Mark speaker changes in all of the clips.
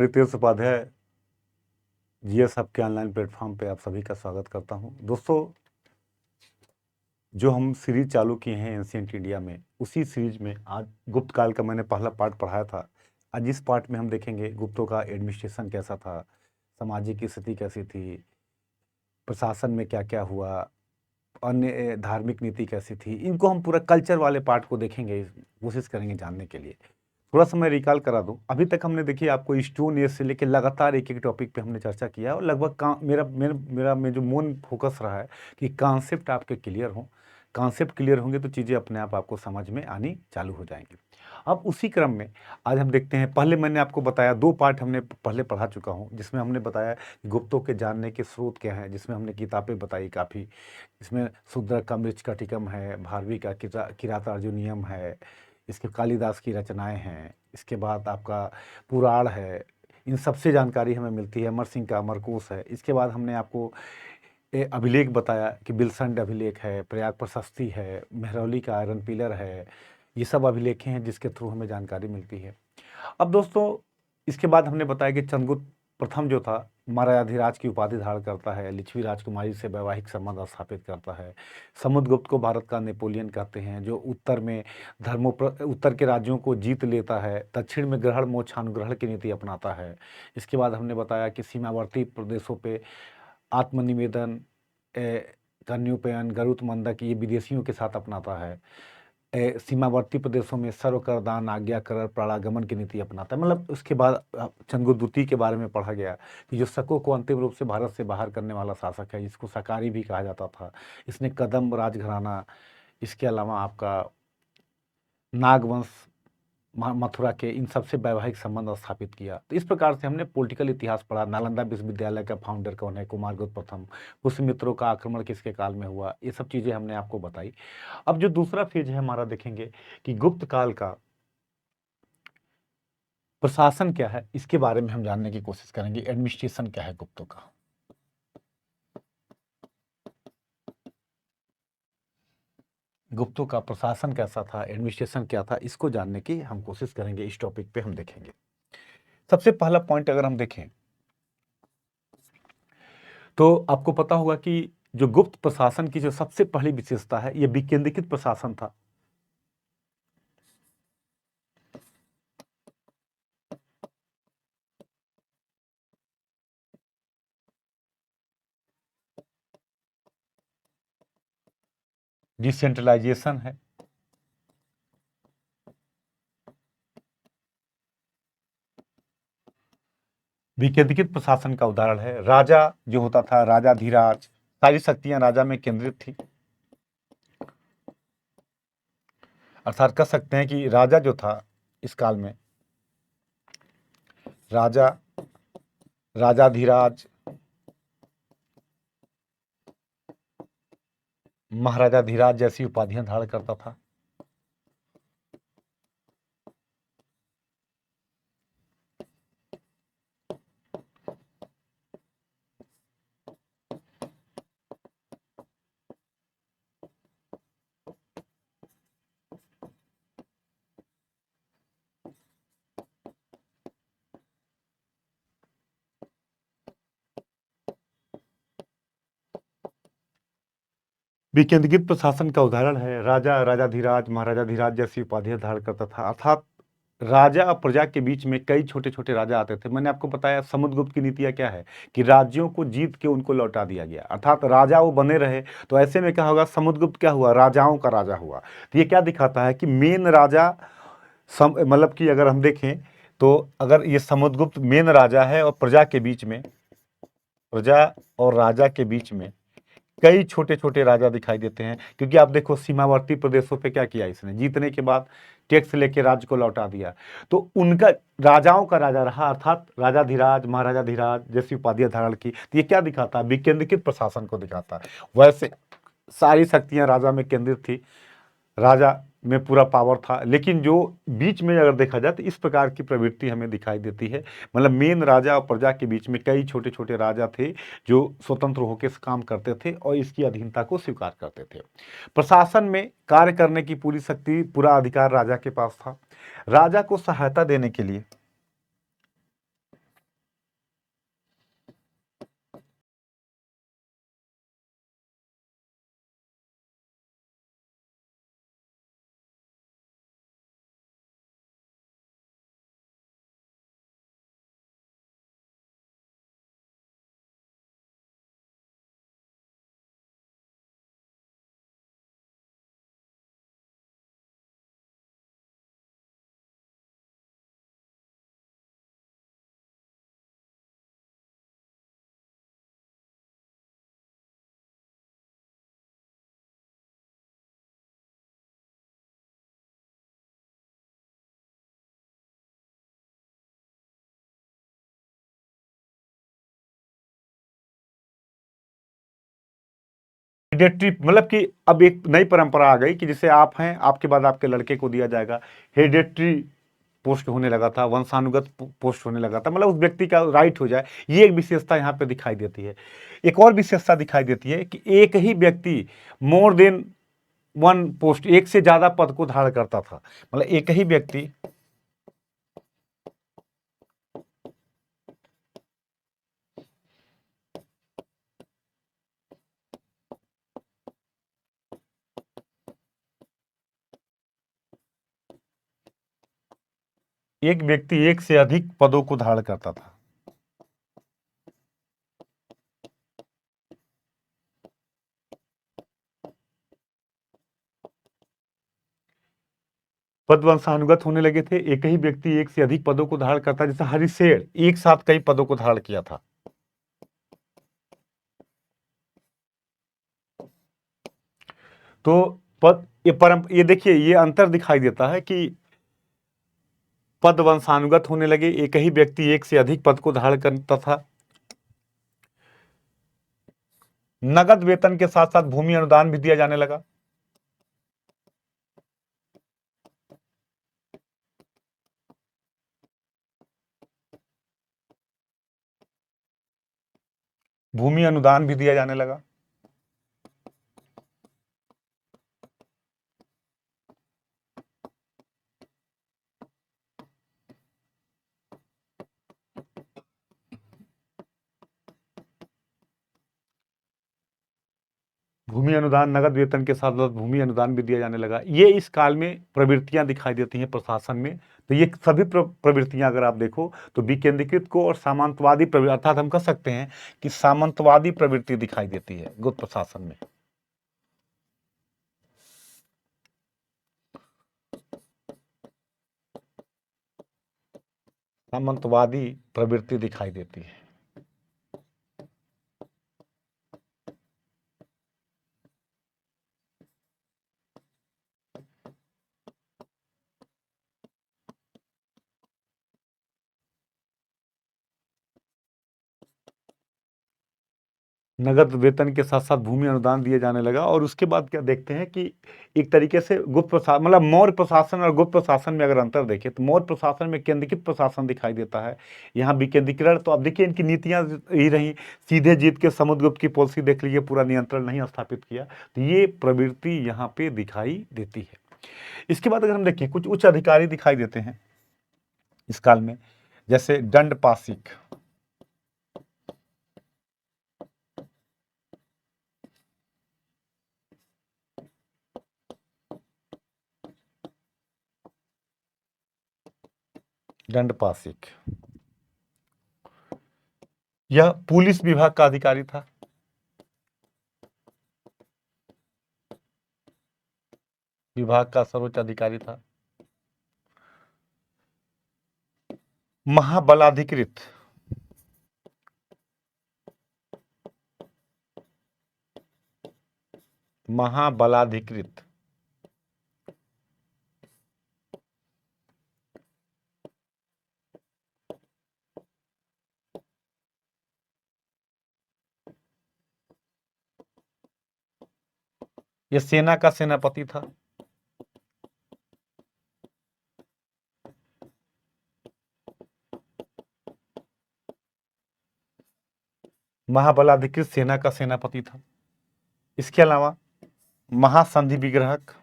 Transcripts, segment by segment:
Speaker 1: Ritesh Upadhyay GS hub के online platform पे आप सभी का स्वागत करता हूं। दोस्तों, जो हम सीरीज चालू किए हैं एंशिएंट इंडिया में, उसी सीरीज में आज गुप्त काल का मैंने पहला पार्ट पढ़ाया था। आज इस पार्ट में हम देखेंगे गुप्तों का एडमिनिस्ट्रेशन कैसा था, सामाजिक स्थिति कैसी थी, प्रशासन में क्या क्या हुआ, अन्य धार्मिक नीति कैसी थी। इनको हम पूरा कल्चर वाले पार्ट को देखेंगे, कोशिश करेंगे जानने के लिए। थोड़ा सा मैं रिकॉल करा दूं, अभी तक हमने देखिए आपको स्टोन एज से लेकर लगातार एक एक टॉपिक पे हमने चर्चा किया और लगभग मेरा मेरा मेरा में जो मेन फोकस रहा है कि कॉन्सेप्ट आपके क्लियर हों। कॉन्सेप्ट क्लियर होंगे तो चीज़ें अपने आप आपको समझ में आनी चालू हो जाएंगी। अब उसी क्रम में आज हम देखते हैं, पहले मैंने आपको बताया 2 पार्ट हमने पहले पढ़ा चुका हूँ, जिसमें हमने बताया कि गुप्तों के जानने के स्रोत क्या हैं, जिसमें हमने किताबें बताई काफ़ी। इसमें शूद्रक का मृच्छकटिकम है, भारवी का किरातार्जुनीयम है, इसके कालिदास की रचनाएं हैं, इसके बाद आपका पुराण है। इन सबसे जानकारी हमें मिलती है। अमर सिंह का अमरकोश है। इसके बाद हमने आपको अभिलेख बताया कि बिलसंड अभिलेख है, प्रयाग प्रशस्ति है, मेहरौली का आयरन पिलर है। ये सब अभिलेखें हैं जिसके थ्रू हमें जानकारी मिलती है। अब दोस्तों, इसके बाद हमने बताया कि चंद्रगुप्त प्रथम जो था महाराजाधिराज की उपाधि धारण करता है, लिच्छवी राजकुमारी से वैवाहिक संबंध स्थापित करता है। समुद्रगुप्त को भारत का नेपोलियन कहते हैं, जो उत्तर में उत्तर के राज्यों को जीत लेता है, दक्षिण में ग्रहण मोक्षानुग्रहण की नीति अपनाता है। इसके बाद हमने बताया कि सीमावर्ती प्रदेशों पे आत्मनिवेदन, कन्युपयन, गरुत्मंदक ये विदेशियों के साथ अपनाता है। सीमावर्ती प्रदेशों में सर्वकरदान, आज्ञाकर, प्राणागमन की नीति अपनाता है। मतलब उसके बाद चंद्रगुप्त द्वितीय के बारे में पढ़ा गया कि जो शकों को अंतिम रूप से भारत से बाहर करने वाला शासक है, जिसको सकारी भी कहा जाता था। इसने कदम्ब राजघराना, इसके अलावा आपका नागवंश, मथुरा के, इन सबसे वैवाहिक संबंध स्थापित किया। तो इस प्रकार से हमने पॉलिटिकल इतिहास पढ़ा। नालंदा विश्वविद्यालय का फाउंडर कौन है, कुमारगुप्त प्रथम। पुष्यमित्रों का आक्रमण किसके काल में हुआ, ये सब चीजें हमने आपको बताई। अब जो दूसरा फेज है हमारा, देखेंगे कि गुप्त काल का प्रशासन क्या है, इसके बारे में हम जानने की कोशिश करेंगे। एडमिनिस्ट्रेशन क्या है गुप्तों का। गुप्तों का प्रशासन कैसा था, एडमिनिस्ट्रेशन क्या था, इसको जानने की हम कोशिश करेंगे। इस टॉपिक पे हम देखेंगे। सबसे पहला पॉइंट अगर हम देखें तो आपको पता होगा कि जो गुप्त प्रशासन की जो सबसे पहली विशेषता है, यह विकेंद्रीकृत प्रशासन था। डिसेंट्रलाइजेशन है। विकेंद्रीकृत प्रशासन का उदाहरण है राजा जो होता था, राजाधिराज, सारी शक्तियां राजा में केंद्रित थी। अर्थात कह सकते हैं कि राजा जो था इस काल में, राजा, राजाधिराज, महाराजाधिराज जैसी उपाधियां धारण करता था। विकेंद्रीकृत प्रशासन का उदाहरण है राजा, राजाधिराज, महाराजाधिराज जैसी उपाधियां धारण करता था। अर्थात राजा और प्रजा के बीच में कई छोटे छोटे राजा आते थे। मैंने आपको बताया समुद्रगुप्त की नीतियां क्या है कि राज्यों को जीत के उनको लौटा दिया गया, अर्थात राजा वो बने रहे। तो ऐसे में क्या होगा, समुद्रगुप्त क्या हुआ, राजाओं का राजा हुआ। तो ये क्या दिखाता है कि मेन राजा मतलब कि अगर हम देखें तो अगर ये समुद्रगुप्त मेन राजा है और प्रजा के बीच में, प्रजा और राजा के बीच में कई छोटे छोटे राजा दिखाई देते हैं। क्योंकि आप देखो सीमावर्ती प्रदेशों पे क्या किया इसने, जीतने के बाद टैक्स लेके राज्य को लौटा दिया। तो उनका राजाओं का राजा रहा, अर्थात राजाधिराज, महाराजाधिराज जैसी उपाधियां धारण की। तो ये क्या दिखाता है, विकेंद्रीकृत प्रशासन को दिखाता है। वैसे सारी शक्तियां राजा में केंद्रित थी, राजा में पूरा पावर था। लेकिन जो बीच में अगर देखा जाए तो इस प्रकार की प्रवृत्ति हमें दिखाई देती है। मतलब मेन राजा और प्रजा के बीच में कई छोटे छोटे राजा थे जो स्वतंत्र होकर काम करते थे और इसकी अधीनता को स्वीकार करते थे। प्रशासन में कार्य करने की पूरी शक्ति, पूरा अधिकार राजा के पास था। राजा को सहायता देने के लिए हेरिडेटरी, मतलब कि अब एक नई परंपरा आ गई कि जैसे आप हैं, आपके बाद आपके लड़के को दिया जाएगा। हेरिडेटरी पोस्ट होने लगा था, वंशानुगत पोस्ट होने लगा था, मतलब उस व्यक्ति का राइट हो जाए। ये एक विशेषता यहाँ पे दिखाई देती है। एक और विशेषता दिखाई देती है कि एक ही व्यक्ति मोर देन वन पोस्ट, एक से ज्यादा पद को धारण करता था। मतलब एक ही व्यक्ति एक से अधिक पदों को धारण करता था। पद वंशानुगत होने लगे थे, एक ही व्यक्ति एक से अधिक पदों को धारण करता, जैसे हरिशेर एक साथ कई पदों को धारण किया था। तो पद, ये देखिए, ये अंतर दिखाई देता है कि पद वंशानुगत होने लगे, एक ही व्यक्ति एक से अधिक पद को धारण करता था। नगद वेतन के साथ साथ भूमि अनुदान भी दिया जाने लगा। भूमि अनुदान भी दिया जाने लगा। भूमि अनुदान, नगद वेतन के साथ साथ भूमि अनुदान भी दिया जाने लगा। ये इस काल में प्रवृत्तियां दिखाई देती हैं प्रशासन में। तो ये सभी प्रवृत्तियां अगर आप देखो तो विकेंद्रीकृत को और सामंतवादी प्रवृत्ति, अर्थात हम कह सकते हैं कि सामंतवादी प्रवृत्ति दिखाई देती है गुप्त प्रशासन में। सामंतवादी प्रवृत्ति दिखाई देती है। नगद वेतन के साथ साथ भूमि अनुदान दिए जाने लगा। और उसके बाद क्या देखते हैं कि एक तरीके से गुप्त प्रशासन, मतलब मौर्य प्रशासन और गुप्त प्रशासन में अगर अंतर देखें तो मौर्य प्रशासन में केंद्रीकृत प्रशासन दिखाई देता है, यहाँ विकेंद्रीकरण। तो अब देखिए इनकी नीतियां ही रही, सीधे जीत के समुद्रगुप्त की पॉलिसी देख लीजिए, पूरा नियंत्रण नहीं स्थापित किया। तो ये प्रवृत्ति यहाँ पे दिखाई देती है। इसके बाद अगर हम देखें, कुछ उच्च अधिकारी दिखाई देते हैं इस काल में, जैसे दंड पासिक। दंड पासिक, यह पुलिस विभाग का अधिकारी था। विभाग का सर्वोच्च अधिकारी था। महाबलाधिकृत, महाबलाधिकृत, यह सेना का सेनापति था। महाबलाधिकृत सेना का सेनापति था। इसके अलावा महासंधि विग्रहक,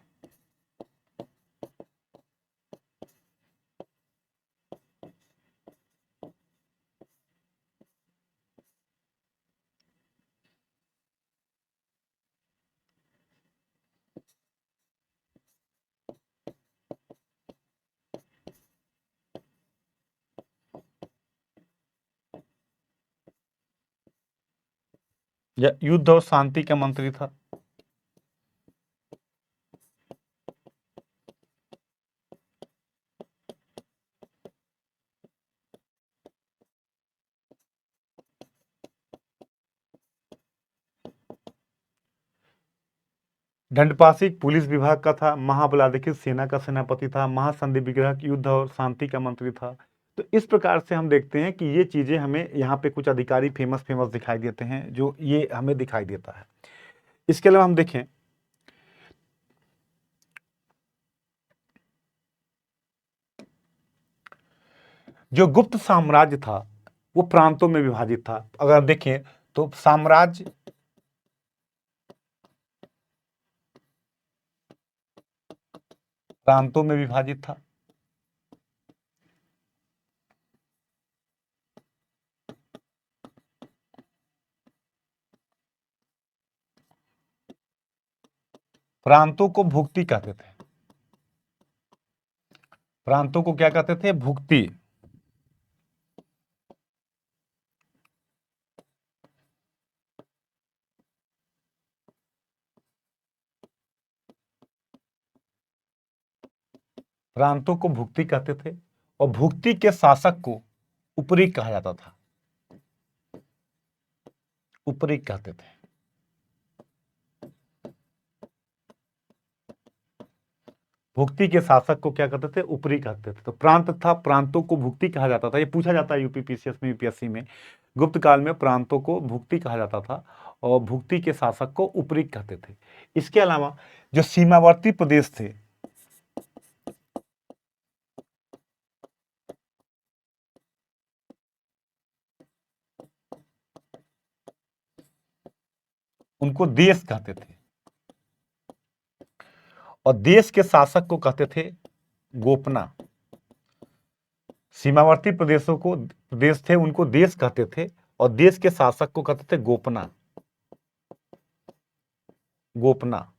Speaker 1: यह युद्ध और शांति का मंत्री था। दंडपासिक पुलिस विभाग का था, महाबलाधिकृत सेना का सेनापति था, महासंधि विग्रहक युद्ध और शांति का मंत्री था। तो इस प्रकार से हम देखते हैं कि ये चीजें हमें यहाँ पे कुछ अधिकारी फेमस फेमस दिखाई देते हैं, जो ये हमें दिखाई देता है। इसके अलावा हम देखें जो गुप्त साम्राज्य था वो प्रांतों में विभाजित था। अगर आप देखें तो साम्राज्य प्रांतों में विभाजित था। प्रांतों को भुक्ति कहते थे। प्रांतों को क्या कहते थे? भुक्ति। प्रांतों को भुक्ति कहते थे और भुक्ति के शासक को उपरी कहा जाता था। उपरी कहते थे। भुक्ति के शासक को क्या कहते थे? उपरी कहते थे। तो प्रांत था, प्रांतों को भुक्ति कहा जाता था। ये पूछा जाता है यूपीपीसीएस में, यूपीएससी में। गुप्त काल में प्रांतों को भुक्ति कहा जाता था और भुक्ति के शासक को उपरी कहते थे। इसके अलावा जो सीमावर्ती प्रदेश थे, उनको देश कहते थे और देश के शासक को कहते थे गोपना। सीमावर्ती प्रदेशों को प्रदेश थे, उनको देश कहते थे और देश के शासक को कहते थे गोपना। गोपना।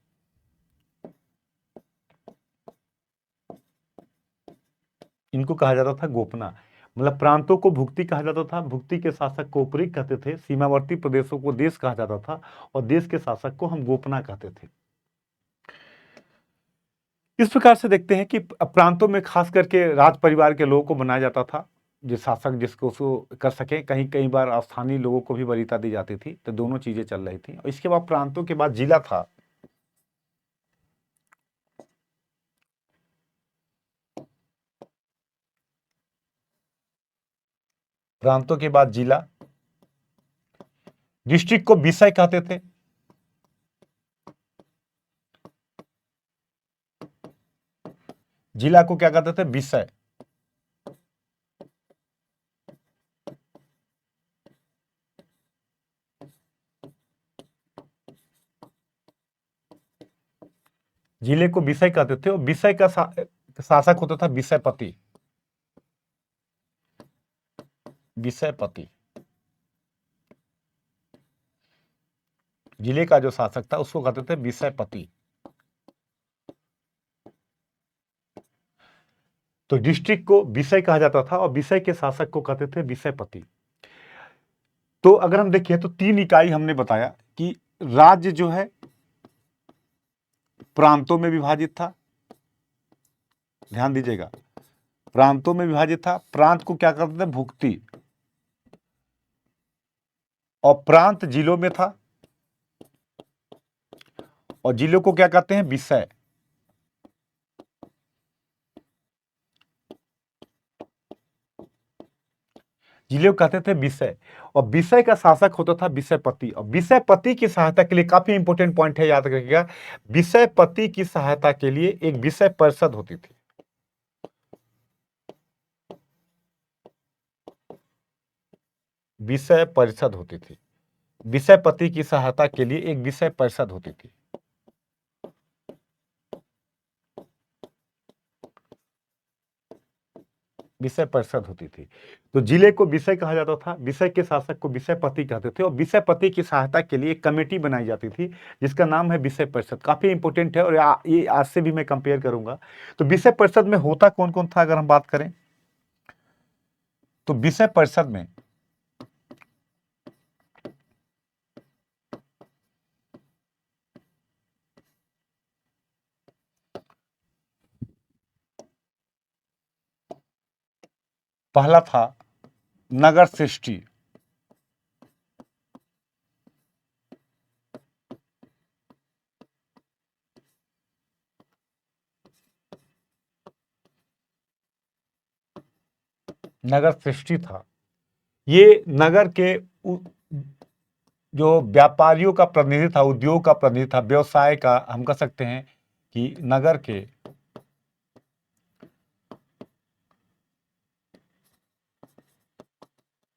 Speaker 1: इनको कहा जाता था गोपना। मतलब प्रांतों को भुक्ति कहा जाता था, भुक्ति के शासक को उपरी कहते थे, सीमावर्ती प्रदेशों को देश कहा जाता था और देश के शासक को हम गोपना कहते थे। इस प्रकार से देखते हैं कि प्रांतों में खास करके राज परिवार के लोगों को बनाया जाता था, जो शासक जिसको उसको कर सके। कहीं कई बार स्थानीय लोगों को भी वरीयता दी जाती थी। तो दोनों चीजें चल रही थी। और इसके बाद प्रांतों के बाद जिला था। प्रांतों के बाद जिला। डिस्ट्रिक्ट को विषय कहते थे। जिला को क्या कहते थे? विषय। जिले को विषय कहते थे और विषय का शासक होता था विषयपति। विषयपति। जिले का जो शासक था उसको कहते थे विषयपति। तो डिस्ट्रिक्ट को विषय कहा जाता था और विषय के शासक को कहते थे विषयपति। तो अगर हम देखें तो 3 इकाई हमने बताया कि राज्य जो है प्रांतों में विभाजित था। ध्यान दीजिएगा, प्रांतों में विभाजित था। प्रांत को क्या करते थे? भुक्ति। और प्रांत जिलों में था और जिलों को क्या कहते हैं? विषय। जिले को कहते थे विषय और विषय का शासक होता था विषयपति। और विषयपति की सहायता के लिए काफी इंपॉर्टेंट पॉइंट है, याद रखिएगा। विषयपति की सहायता के लिए एक विषय परिषद होती थी। विषय परिषद होती थी। विषयपति की सहायता के लिए एक विषय परिषद होती थी। विषय परिषद होती थी। तो जिले को विषय कहा जाता था, विषय के शासक को विषयपति कहते थे और विषयपति की सहायता के लिए एक कमेटी बनाई जाती थी जिसका नाम है विषय परिषद। काफी इंपॉर्टेंट है और ये आज से भी मैं कंपेयर करूंगा। तो विषय परिषद में होता कौन कौन था? अगर हम बात करें तो विषय परिषद में पहला था नगर सृष्टि। नगर सृष्टि था। ये नगर के जो व्यापारियों का प्रतिनिधि था, उद्योग का प्रतिनिधि था, व्यवसाय का, हम कह सकते हैं कि नगर के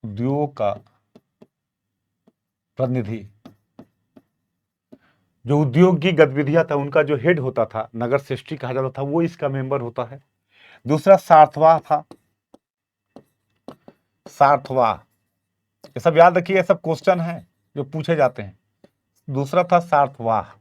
Speaker 1: उद्योग का प्रतिनिधि, जो उद्योग की गतिविधियां था उनका जो हेड होता था, नगर श्रेष्ठी कहा जाता था, वो इसका मेंबर होता है। दूसरा सार्थवाह था, सार्थवाह, ये सब याद रखिए, ये सब क्वेश्चन है जो पूछे जाते हैं। दूसरा था सार्थवाह।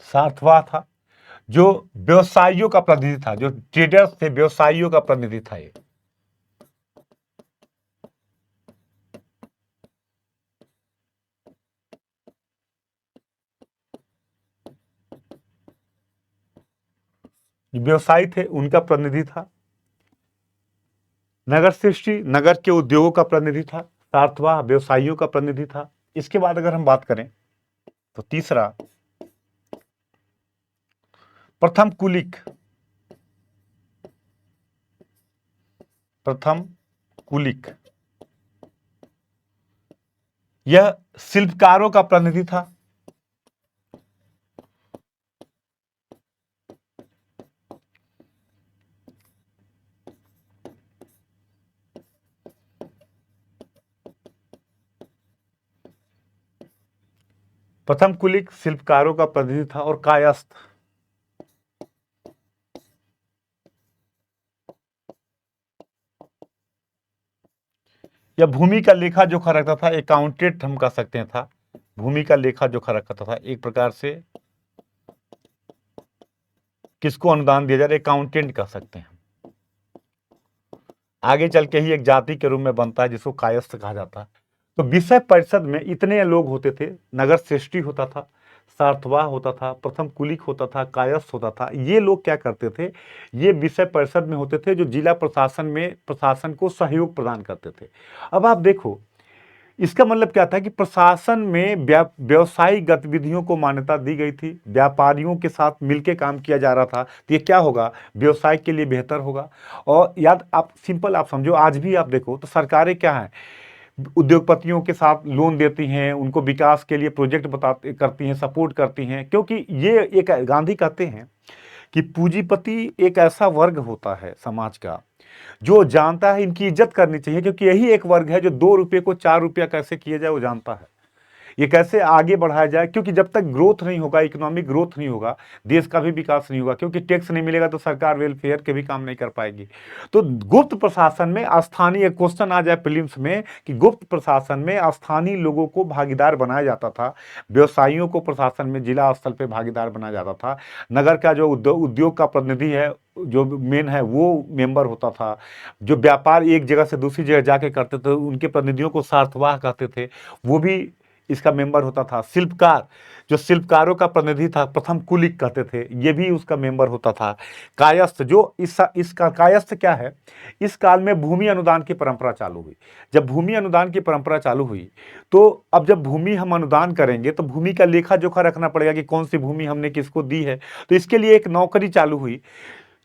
Speaker 1: सार्थवाह था जो व्यवसायियों का प्रतिनिधि था, जो ट्रेडर्स थे, व्यवसायियों का प्रतिनिधि था ये। व्यवसायी थे, उनका प्रतिनिधि था। नगर सृष्टि नगर के उद्योगों का प्रतिनिधि था। सार्थवाह व्यवसायियों का प्रतिनिधि था। इसके बाद अगर हम बात करें तो तीसरा प्रथम कुलिक। प्रथम कुलिक यह शिल्पकारों का प्रतिनिधि था। प्रथम कुलिक शिल्पकारों का प्रतिनिधि था। और कायस्थ, यह भूमि का लेखा जोखा रखता था, अकाउंटेंट हम कह सकते हैं था। भूमि का लेखा जोखा रखता था, एक प्रकार से किसको अनुदान दिया जा रहा है, अकाउंटेंट कह सकते हैं। आगे चल के ही एक जाति के रूप में बनता है जिसको कायस्थ कहा जाता है। तो विषय परिषद में इतने लोग होते थे। नगर श्रेष्ठी होता था, सार्थवाह होता था, प्रथम कुलिक होता था, कायस्थ होता था। ये लोग क्या करते थे, ये विषय परिषद में होते थे जो जिला प्रशासन में प्रशासन को सहयोग प्रदान करते थे। अब आप देखो, इसका मतलब क्या था कि प्रशासन में व्यवसायिक गतिविधियों को मान्यता दी गई थी, व्यापारियों के साथ मिलकर काम किया जा रहा था। तो ये क्या होगा, व्यवसाय के लिए बेहतर होगा। और याद आप सिंपल आप समझो, आज भी आप देखो तो सरकारें क्या है, उद्योगपतियों के साथ लोन देती हैं, उनको विकास के लिए प्रोजेक्ट बताते करती हैं, सपोर्ट करती हैं। क्योंकि ये एक गांधी कहते हैं कि पूंजीपति एक ऐसा वर्ग होता है समाज का जो जानता है इनकी इज्जत करनी चाहिए, क्योंकि यही एक वर्ग है जो 2 रुपये को 4 रुपया कैसे किया जाए वो जानता है, ये कैसे आगे बढ़ाया जाए। क्योंकि जब तक ग्रोथ नहीं होगा, इकोनॉमिक ग्रोथ नहीं होगा, देश का भी विकास नहीं होगा। क्योंकि टैक्स नहीं मिलेगा तो सरकार वेलफेयर के भी काम नहीं कर पाएगी। तो गुप्त प्रशासन में स्थानीय, क्वेश्चन आ जाए प्रीलिम्स में कि गुप्त प्रशासन में स्थानीय लोगों को भागीदार बनाया जाता था, व्यवसायियों को प्रशासन में जिला स्तर पर भागीदार बनाया जाता था। नगर का जो उद्योग का प्रतिनिधि है, जो मेन है, वो मेंबर होता था। जो व्यापार एक जगह से दूसरी जगह जाके करते थे उनके प्रतिनिधियों को सार्थवाह कहते थे, वो भी इसका मेंबर होता था। शिल्पकार, जो शिल्पकारों का प्रतिनिधि था, प्रथम कुलिक कहते थे, ये भी उसका मेंबर होता था। कायस्थ, जो इसका कायस्थ क्या है, इस काल में भूमि अनुदान की परंपरा चालू हुई। जब भूमि अनुदान की परंपरा चालू हुई तो अब जब भूमि हम अनुदान करेंगे तो भूमि का लेखा जोखा रखना पड़ेगा कि कौन सी भूमि हमने किसको दी है। तो इसके लिए एक नौकरी चालू हुई।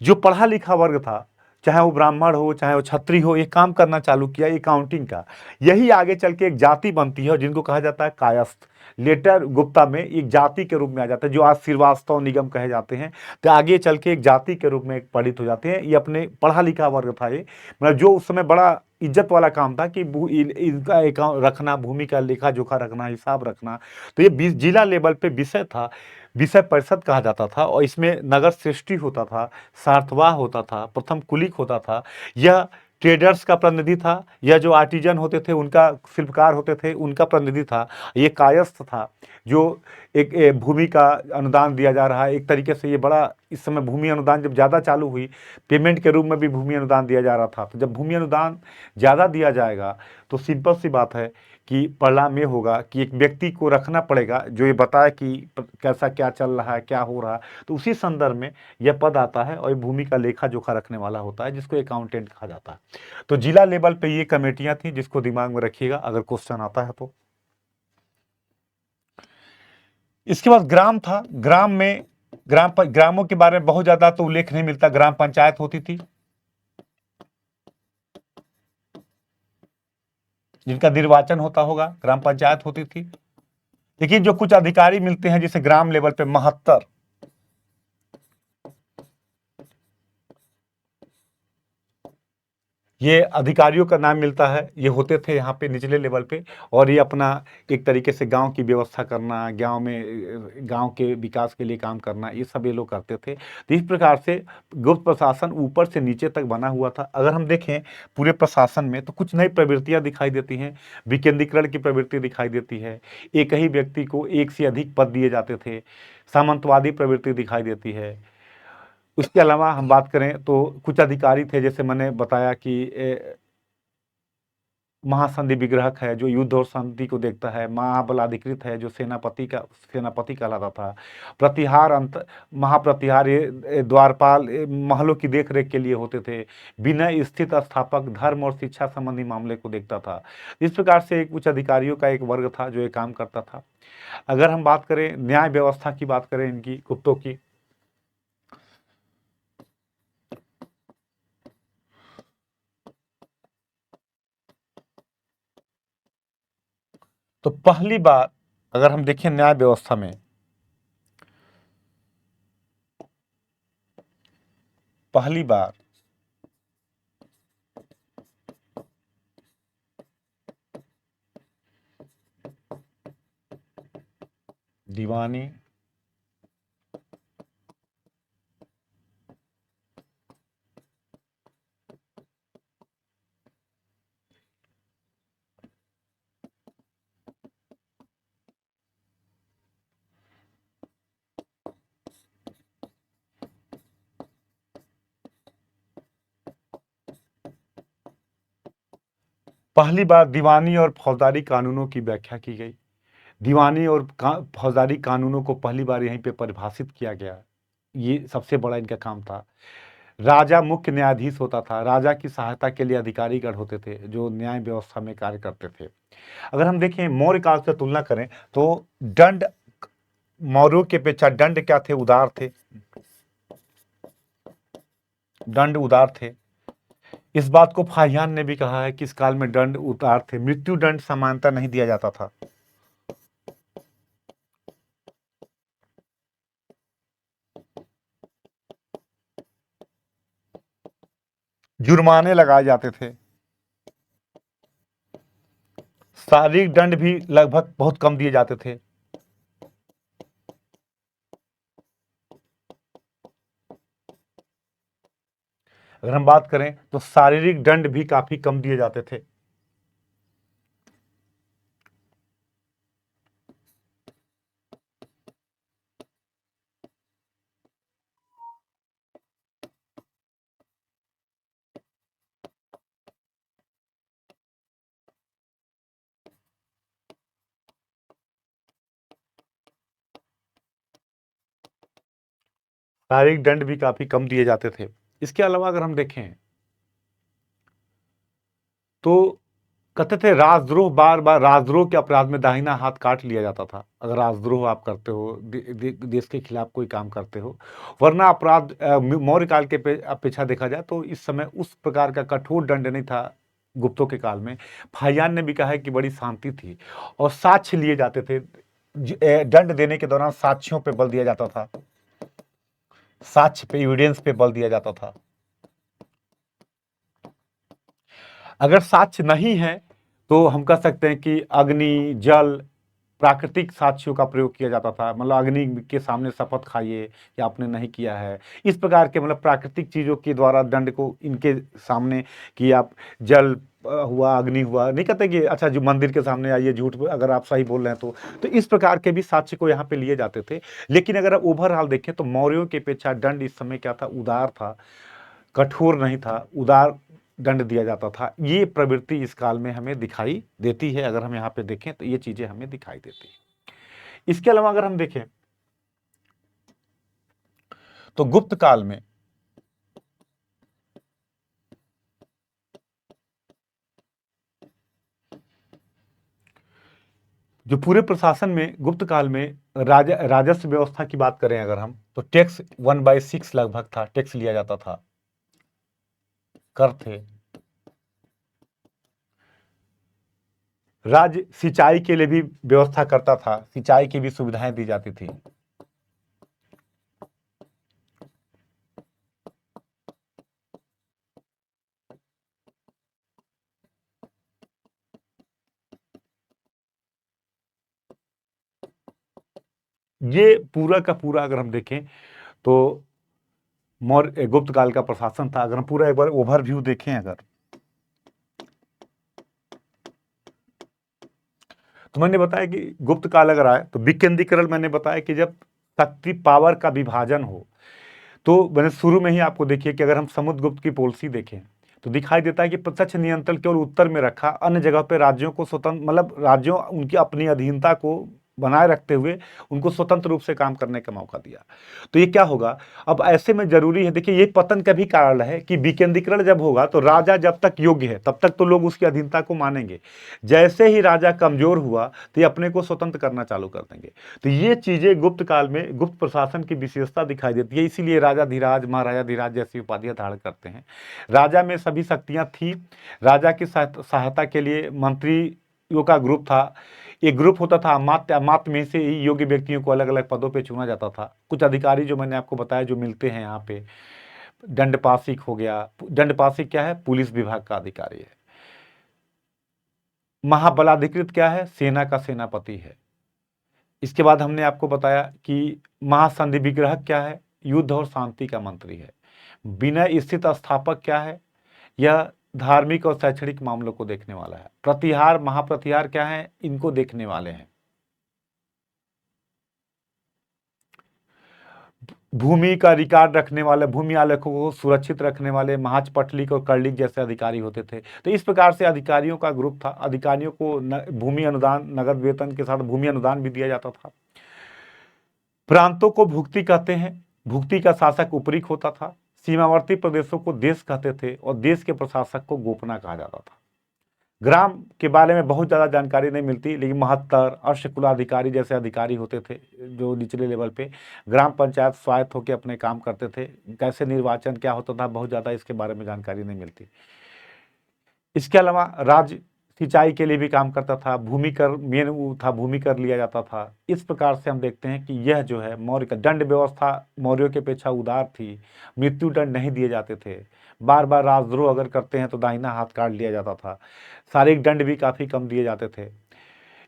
Speaker 1: जो पढ़ा लिखा वर्ग था, चाहे वो ब्राह्मण हो चाहे वो क्षत्रिय हो, ये काम करना चालू किया अकाउंटिंग का। यही आगे चल के एक जाति बनती है जिनको कहा जाता है कायस्थ। लेटर गुप्ता में एक जाति के रूप में आ जाता है, जो आज श्रीवास्तव निगम कहे जाते हैं। तो आगे चल के एक जाति के रूप में एक परिणित हो जाते हैं। ये अपने पढ़ा लिखा वर्ग था, ये मतलब जो उस समय बड़ा इज्जत वाला काम था कि इनका अकाउंट रखना, भूमि का लेखा जोखा रखना, हिसाब रखना। तो ये जिला लेवल पे विषय था, विषय परिषद कहा जाता था। और इसमें नगर सृष्टि होता था, सार्थवाह होता था, प्रथम कुलिक होता था। यह ट्रेडर्स का प्रतिनिधि था, यह जो आर्टिजन होते थे, उनका शिल्पकार होते थे, उनका प्रतिनिधि था। ये कायस्थ था, जो एक भूमि का अनुदान दिया जा रहा है। एक तरीके से ये बड़ा, इस समय भूमि अनुदान जब ज़्यादा चालू हुई, पेमेंट के रूप में भी भूमि अनुदान दिया जा रहा था। तो जब भूमि अनुदान ज़्यादा दिया जाएगा तो सिंपल सी बात है कि परिणाम ये होगा कि एक व्यक्ति को रखना पड़ेगा जो ये बताए कि कैसा क्या चल रहा है, क्या हो रहा है। तो उसी संदर्भ में यह पद आता है और ये भूमि का लेखा जोखा रखने वाला होता है, जिसको अकाउंटेंट कहा जाता है। तो जिला लेवल पे ये कमेटियां थी, जिसको दिमाग में रखिएगा अगर क्वेश्चन आता है तो। इसके बाद ग्राम था। ग्राम में ग्रामों के बारे में बहुत ज्यादा तो उल्लेख नहीं मिलता। ग्राम पंचायत होती थी जिनका निर्वाचन होता होगा, ग्राम पंचायत होती थी। लेकिन जो कुछ अधिकारी मिलते हैं जैसे ग्राम लेवल पे महत्तर, ये अधिकारियों का नाम मिलता है। ये होते थे यहाँ पे निचले लेवल पे, और ये अपना एक तरीके से गांव की व्यवस्था करना, गांव में गांव के विकास के लिए काम करना, ये सब ये लोग करते थे। तो इस प्रकार से गुप्त प्रशासन ऊपर से नीचे तक बना हुआ था। अगर हम देखें पूरे प्रशासन में तो कुछ नई प्रवृत्तियां दिखाई देती हैं। विकेंद्रीकरण की प्रवृत्ति दिखाई देती है। एक ही व्यक्ति को एक से अधिक पद दिए जाते थे। सामंतवादी प्रवृत्ति दिखाई देती है। उसके अलावा हम बात करें तो कुछ अधिकारी थे, जैसे मैंने बताया कि महासंधि विग्रहक है जो युद्ध और शांति को देखता है। महाबलाधिकृत है जो सेनापति कहलाता था। प्रतिहार अंत महाप्रतिहार ये द्वारपाल महलों की देखरेख के लिए होते थे। विनय स्थित स्थापक धर्म और शिक्षा संबंधी मामले को देखता था। इस प्रकार से एक उच्च अधिकारियों का एक वर्ग था जो ये काम करता था। अगर हम बात करें न्याय व्यवस्था की, बात करें इनकी गुप्तों की, तो पहली बार अगर हम देखें न्याय व्यवस्था में, पहली बार दीवानी पहली बार दीवानी और फौजदारी कानूनों की व्याख्या की गई। दीवानी और फौजदारी कानूनों को पहली बार यहीं पे परिभाषित किया गया। ये सबसे बड़ा इनका काम था। राजा मुख्य न्यायाधीश होता था। राजा की सहायता के लिए अधिकारीगण होते थे जो न्याय व्यवस्था में कार्य करते थे। अगर हम देखें मौर्य काल से तुलना करें तो दंड, मौर्यों के अपेक्षा दंड क्या थे? उदार थे। दंड उदार थे। इस बात को फाहियान ने भी कहा है कि इस काल में दंड उदार थे। मृत्यु दंड समानता नहीं दिया जाता था। जुर्माने लगाए जाते थे। शारीरिक दंड भी लगभग बहुत कम दिए जाते थे। अगर हम बात करें तो शारीरिक दंड भी काफी कम दिए जाते थे। शारीरिक दंड भी काफी कम दिए जाते थे। इसके अलावा अगर हम देखें तो कहते थे राजद्रोह, बार बार राजद्रोह के अपराध में दाहिना हाथ काट लिया जाता था। अगर राजद्रोह आप करते हो, देश के खिलाफ कोई काम करते हो, वरना अपराध मौर्य काल के अपेक्षा देखा जाए तो इस समय उस प्रकार का कठोर दंड नहीं था गुप्तों के काल में। फाहियान ने भी कहा है कि बड़ी शांति थी और साक्ष्य लिए जाते थे। दंड देने के दौरान साक्ष्यों पे बल दिया जाता था। साक्ष्य पे, एविडेंस पे बल दिया जाता था। अगर साक्ष्य नहीं है तो हम कह सकते हैं कि अग्नि, जल, प्राकृतिक साक्ष्यों का प्रयोग किया जाता था। मतलब अग्नि के सामने शपथ खाइए कि आपने नहीं किया है। इस प्रकार के मतलब प्राकृतिक चीजों के द्वारा दंड को इनके सामने कि आप जल हुआ, अग्नि हुआ, नहीं कहते कि अच्छा जो मंदिर के सामने आइए झूठ, अगर आप सही बोल रहे हैं तो इस प्रकार के भी साक्ष्य को यहाँ पे लिए जाते थे। लेकिन अगर आप ओवरऑल देखें तो मौर्यों की अपेक्षा दंड इस समय क्या था? उदार था, कठोर नहीं था, उदार दंड दिया जाता था। ये प्रवृत्ति इस काल में हमें दिखाई देती है। अगर हम यहाँ पे देखें तो ये चीजें हमें दिखाई देती है। इसके अलावा अगर हम देखें तो गुप्त काल में जो पूरे प्रशासन में गुप्त काल में राजस्व व्यवस्था की बात करें अगर हम, तो टैक्स 1/6 लगभग था, टैक्स लिया जाता था, कर थे। राज्य सिंचाई के लिए भी व्यवस्था करता था, सिंचाई की भी सुविधाएं दी जाती थी। ये पूरा का पूरा अगर हम देखें तो मौर्य गुप्त काल का प्रशासन था। अगर हम पूरा एक बार ओवरव्यू देखें अगर, तो मैंने बताया कि गुप्त काल अगर आए तो विकेंद्रीकरण, मैंने बताया कि जब शक्ति पावर का विभाजन हो, तो मैंने शुरू में ही आपको देखिए कि अगर हम समुद्रगुप्त की पॉलिसी देखें तो दिखाई देता है कि प्रत्यक्ष नियंत्रण केवल उत्तर में रखा, अन्य जगह पे राज्यों को स्वतंत्र, मतलब राज्यों उनकी अपनी अधीनता को बनाए रखते हुए उनको स्वतंत्र रूप से काम करने का मौका दिया। तो ये क्या होगा, अब ऐसे में जरूरी है, देखिए ये पतन का भी कारण है कि विकेंद्रीकरण जब होगा तो राजा जब तक योग्य है तब तक तो लोग उसकी अधीनता को मानेंगे। जैसे ही राजा कमजोर हुआ तो ये अपने को स्वतंत्र करना चालू कर देंगे। तो ये चीजें गुप्त काल में गुप्त प्रशासन की विशेषता दिखाई देती है। इसीलिए राजा धीराज, महाराजा धीराज जैसी उपाधियां धारण करते हैं। राजा में सभी शक्तियां थी। राजा की सहायता के लिए मंत्रियों का ग्रुप था। एक ग्रुप होता था अमात्य, अमात्य में से ही योग्य व्यक्तियों को अलग अलग पदों पे चुना जाता था। कुछ अधिकारी जो मैंने आपको बताया जो मिलते हैं यहाँ पे, दंडपाशिक हो गया। दंडपाशिक क्या है, पुलिस विभाग का अधिकारी है। महाबलाधिकृत क्या है, सेना का सेनापति है। इसके बाद हमने आपको बताया कि महासंधि विग्रह क्या है, युद्ध और शांति का मंत्री है। विनय स्थित स्थापक क्या है, यह धार्मिक और शैक्षणिक मामलों को देखने वाला है। प्रतिहार, महाप्रतिहार क्या है, इनको देखने वाले हैं। भूमि का रिकॉर्ड रखने वाले, भूमि आलेखों को सुरक्षित रखने वाले महाज पटलिक और करलिक जैसे अधिकारी होते थे। तो इस प्रकार से अधिकारियों का ग्रुप था। अधिकारियों को भूमि अनुदान, नगद वेतन के साथ भूमि अनुदान भी दिया जाता था। प्रांतों को भुक्ति कहते हैं। भुक्ति का शासक उपरीक होता था। सीमावर्ती प्रदेशों को देश कहते थे और देश के प्रशासक को गोपना कहा जाता था। ग्राम के बारे में बहुत ज़्यादा जानकारी नहीं मिलती, लेकिन महत्तर, अष्टकुलाधिकारी जैसे अधिकारी होते थे जो निचले लेवल पे। ग्राम पंचायत स्वायत्त होकर अपने काम करते थे। कैसे निर्वाचन क्या होता था, बहुत ज़्यादा इसके बारे में जानकारी नहीं मिलती। इसके अलावा राज्य सिंचाई के लिए भी काम करता था। भूमि कर मेन वो था, भूमि कर लिया जाता था। इस प्रकार से हम देखते हैं कि यह जो है मौर्य का दंड व्यवस्था मौर्यों की अपेक्षा उदार थी। मृत्यु दंड नहीं दिए जाते थे। बार बार राजद्रोह अगर करते हैं तो दाहिना हाथ काट लिया जाता था। शारीरिक दंड भी काफ़ी कम दिए जाते थे।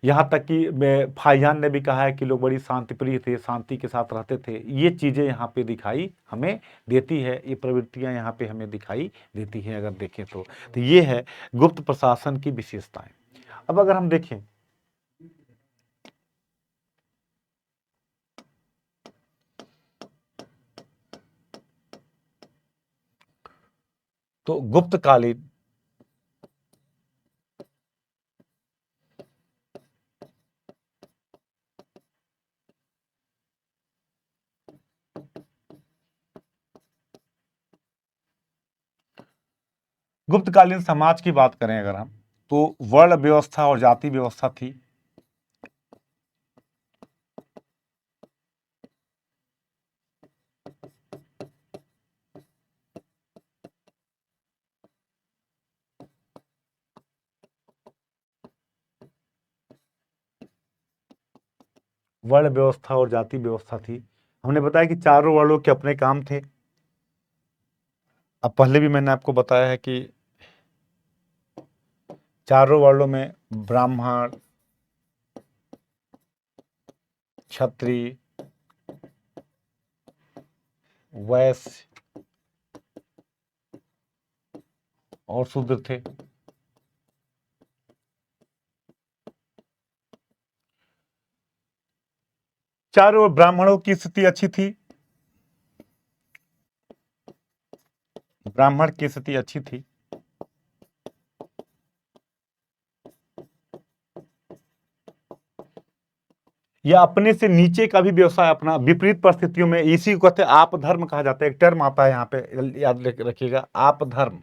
Speaker 1: यहाँ तक कि फाहियान ने भी कहा है कि लोग बड़ी शांतिप्रिय थे, शांति के साथ रहते थे। ये चीज़ें यहाँ पे दिखाई हमें देती है, ये प्रवृत्तियाँ यहाँ पे हमें दिखाई देती हैं अगर देखें तो ये है गुप्त प्रशासन की विशेषताएं। अब अगर हम देखें तो गुप्तकालीन गुप्तकालीन समाज की बात करें अगर हम, तो वर्ण व्यवस्था और जाति व्यवस्था थी। वर्ण व्यवस्था और जाति व्यवस्था थी। हमने बताया कि चारों वर्णों के अपने काम थे। अब पहले भी मैंने आपको बताया है कि चारों वर्णों में ब्राह्मण, क्षत्रिय, वैश्य और शूद्र थे। चारों ब्राह्मणों की स्थिति अच्छी थी। ब्राह्मण की स्थिति अच्छी थी। या अपने से नीचे का भी व्यवसाय अपना विपरीत परिस्थितियों में, इसी को कहते हैं आप धर्म कहा जाता है। एक टर्म आता है यहाँ पे, याद रखिएगा, आप धर्म।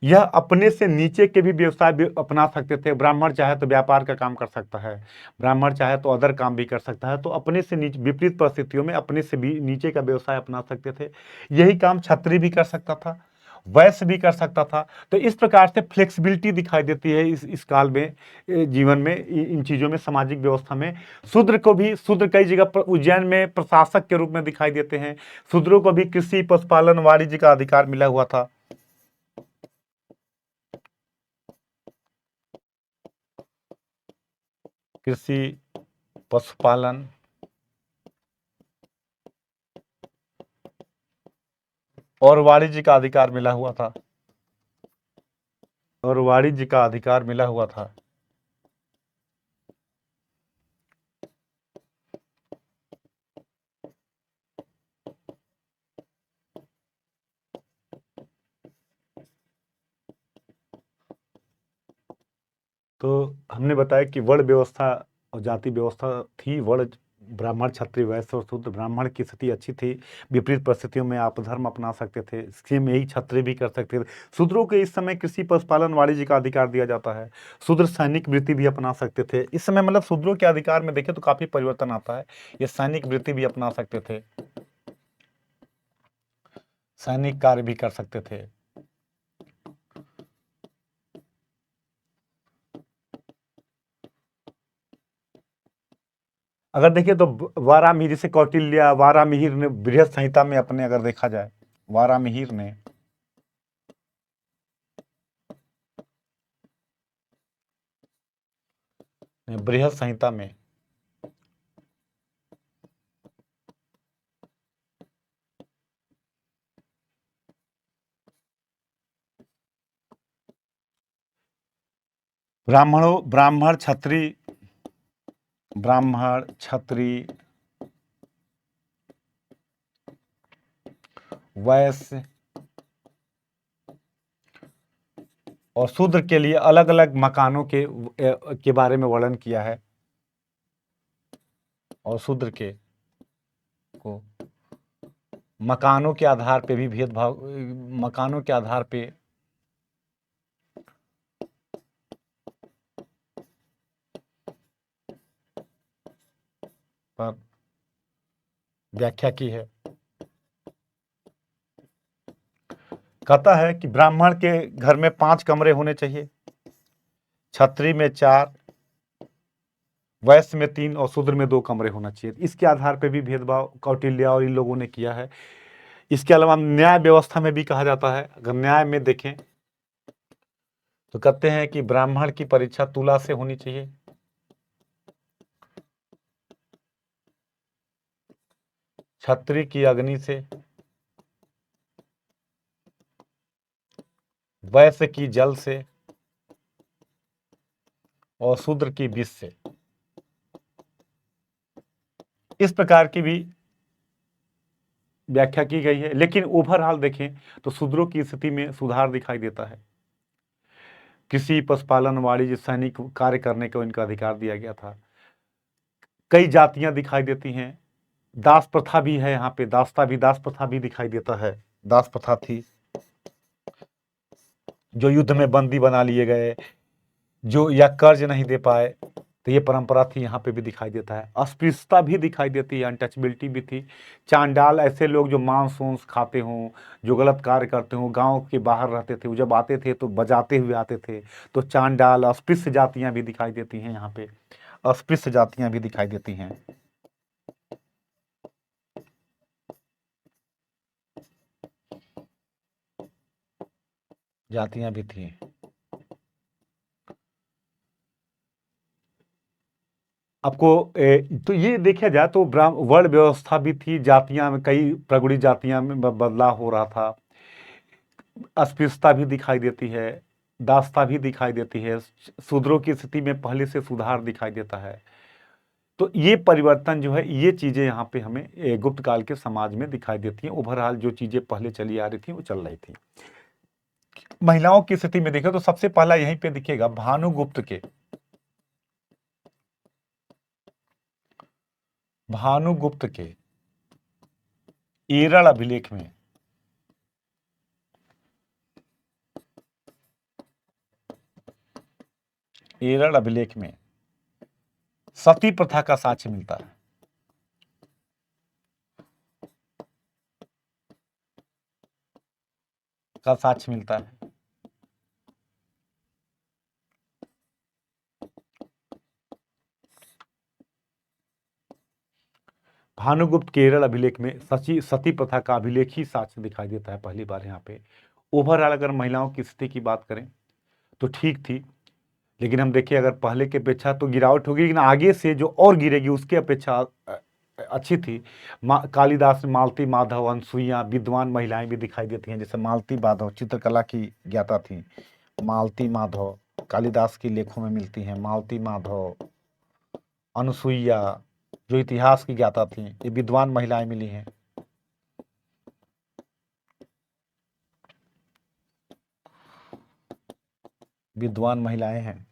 Speaker 1: यह अपने से नीचे के भी व्यवसाय भी अपना सकते थे। ब्राह्मण चाहे तो व्यापार का काम कर सकता है, ब्राह्मण चाहे तो अदर काम भी कर सकता है। तो अपने से नीचे, विपरीत परिस्थितियों में अपने से भी नीचे का व्यवसाय अपना सकते थे। यही काम क्षत्रिय भी कर सकता था, वैश्य भी कर सकता था। तो इस प्रकार से फ्लेक्सिबिलिटी दिखाई देती है इस काल में, जीवन में, इन चीज़ों में, सामाजिक व्यवस्था में। शूद्र को भी, शूद्र कई जगह पर उज्जैन में प्रशासक के रूप में दिखाई देते हैं। शूद्रों को भी कृषि, पशुपालन, वाणिज्य का अधिकार मिला हुआ था। कृषि, पशुपालन और वाणिज्य का अधिकार मिला हुआ था, और वाणिज्य का अधिकार मिला हुआ था। तो हमने बताया कि वर्ण व्यवस्था और जाति व्यवस्था थी। वर्ण, ब्राह्मण, क्षत्रिय, वैश्य और शूद्र। ब्राह्मण की स्थिति अच्छी थी, विपरीत परिस्थितियों में आप धर्म अपना सकते थे, सेम यही क्षत्रिय भी कर सकते थे। शूद्रों को इस समय कृषि, पशुपालन, वाणिज्य का अधिकार दिया जाता है। शूद्र सैनिक वृत्ति भी अपना सकते थे इस समय। मतलब शूद्रों के अधिकार में देखें तो काफी परिवर्तन आता है। ये सैनिक वृत्ति भी अपना सकते थे, सैनिक कार्य भी कर सकते थे। अगर देखिए तो वारामिहिर, जैसे कौटिल्य, वारामिहिर ने बृहद संहिता में अपने, अगर देखा जाए, वारामिहिर ने बृहद संहिता में ब्राह्मण, क्षत्रिय, ब्राह्मण, क्षत्रिय, वैश्य और शूद्र के लिए अलग अलग मकानों के बारे में वर्णन किया है। और शूद्र के को मकानों के आधार पे भी भेदभाव, मकानों के आधार पे पर व्याख्या की है। कहता है कि ब्राह्मण के घर में 5 कमरे होने चाहिए, क्षत्रिय में 4, वैश्य में 3 और शूद्र में 2 कमरे होना चाहिए। इसके आधार पे भी भेदभाव कौटिल्य और इन लोगों ने किया है। इसके अलावा न्याय व्यवस्था में भी कहा जाता है। अगर न्याय में देखें तो कहते हैं कि ब्राह्मण की परीक्षा तुला से होनी चाहिए, क्षत्रिय की अग्नि से, वैश्य की जल से और शूद्र की विष से। इस प्रकार की भी व्याख्या की गई है। लेकिन ओवरऑल देखें तो शूद्रों की स्थिति में सुधार दिखाई देता है। कृषि, पशुपालन, वाणिज्य, सैनिक कार्य करने का इनका अधिकार दिया गया था। कई जातियां दिखाई देती हैं। दास प्रथा भी है यहाँ पे, दास प्रथा भी दिखाई देता है। दास प्रथा थी, जो युद्ध में बंदी बना लिए गए, जो या कर्ज नहीं दे पाए, तो ये परंपरा थी, यहाँ पे भी दिखाई देता है। अस्पृश्यता भी दिखाई देती है, अनटचबिलिटी भी थी। चांडाल, ऐसे लोग जो मांस वांस खाते हों, जो गलत कार्य करते हों, गांव के बाहर रहते थे, वो जब आते थे तो बजाते हुए आते थे। तो चांडाल, अस्पृश्य जातियां भी दिखाई देती हैं यहाँ पे, अस्पृश्य जातियां भी दिखाई देती हैं। जातियां भी थी। आपको तो ये देखा जाए तो वर्ण व्यवस्था भी थी, जातियां में कई प्रगुड़ी जातियां में बदलाव हो रहा था। अस्पृश्यता भी दिखाई देती है, दासता भी दिखाई देती है। शूद्रों की स्थिति में पहले से सुधार दिखाई देता है। तो ये परिवर्तन जो है, ये चीज़ें यहाँ पे हमें गुप्त काल के समाज में दिखाई देती हैं। ओवरऑल जो चीज़ें पहले चली आ रही थी वो चल रही थी। महिलाओं की स्थिति में देखें तो सबसे पहला यहीं पे दिखेगा भानुगुप्त के एरल अभिलेख में सती प्रथा का साक्ष्य मिलता है। भानुगुप्त केरल अभिलेख में सती प्रथा का अभिलेख ही साक्ष्य दिखाई देता है पहली बार यहाँ पे। ओवरऑल अगर महिलाओं की स्थिति की बात करें तो ठीक थी, लेकिन हम देखिए अगर पहले की अपेक्षा तो गिरावट होगी, लेकिन आगे से जो और गिरेगी उसकी अपेक्षा अच्छी थी। कालिदास, मालती, माधव, अनसुईया विद्वान महिलाएं भी दिखाई देती हैं। जैसे मालती माधव चित्रकला की ज्ञाता थी, मालती माधव कालिदास के लेखों में मिलती हैं। मालती माधव, अनसुईया जो इतिहास की ज्ञाता थी, ये विद्वान महिलाएं मिली हैं। विद्वान महिलाएं हैं।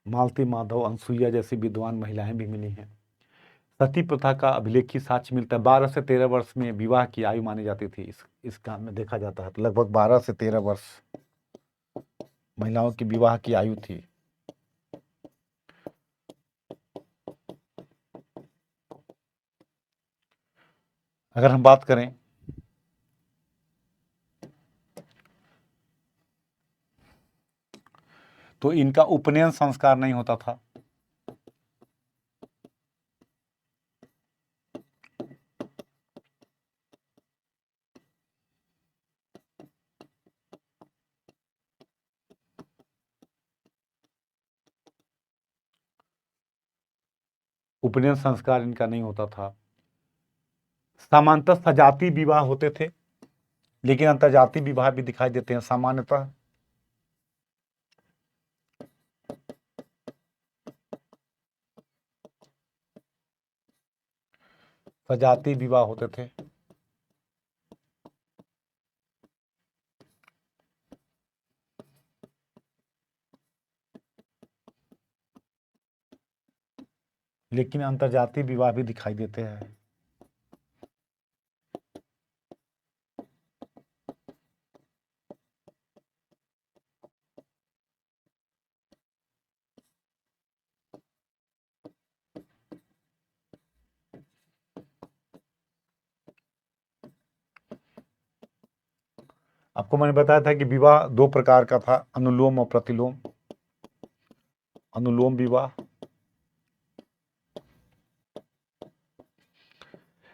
Speaker 1: मालती माधव, अनसुईया जैसी विद्वान महिलाएं भी मिली हैं। सती प्रथा का अभिलेखी साक्ष्य मिलता है। 12 से 13 वर्ष में विवाह की आयु मानी जाती थी। इस काम में देखा जाता है तो लगभग 12 से 13 वर्ष महिलाओं की विवाह की आयु थी। अगर हम बात करें तो इनका उपनयन संस्कार नहीं होता था। उपनयन संस्कार इनका नहीं होता था। सामान्यतः सजातीय विवाह होते थे, लेकिन अंतरजातीय विवाह भी दिखाई देते हैं। सामान्यतः सजातीय विवाह होते थे। लेकिन अंतरजातीय विवाह भी दिखाई देते हैं। आपको मैंने बताया था कि विवाह दो प्रकार का था, अनुलोम और प्रतिलोम। अनुलोम विवाह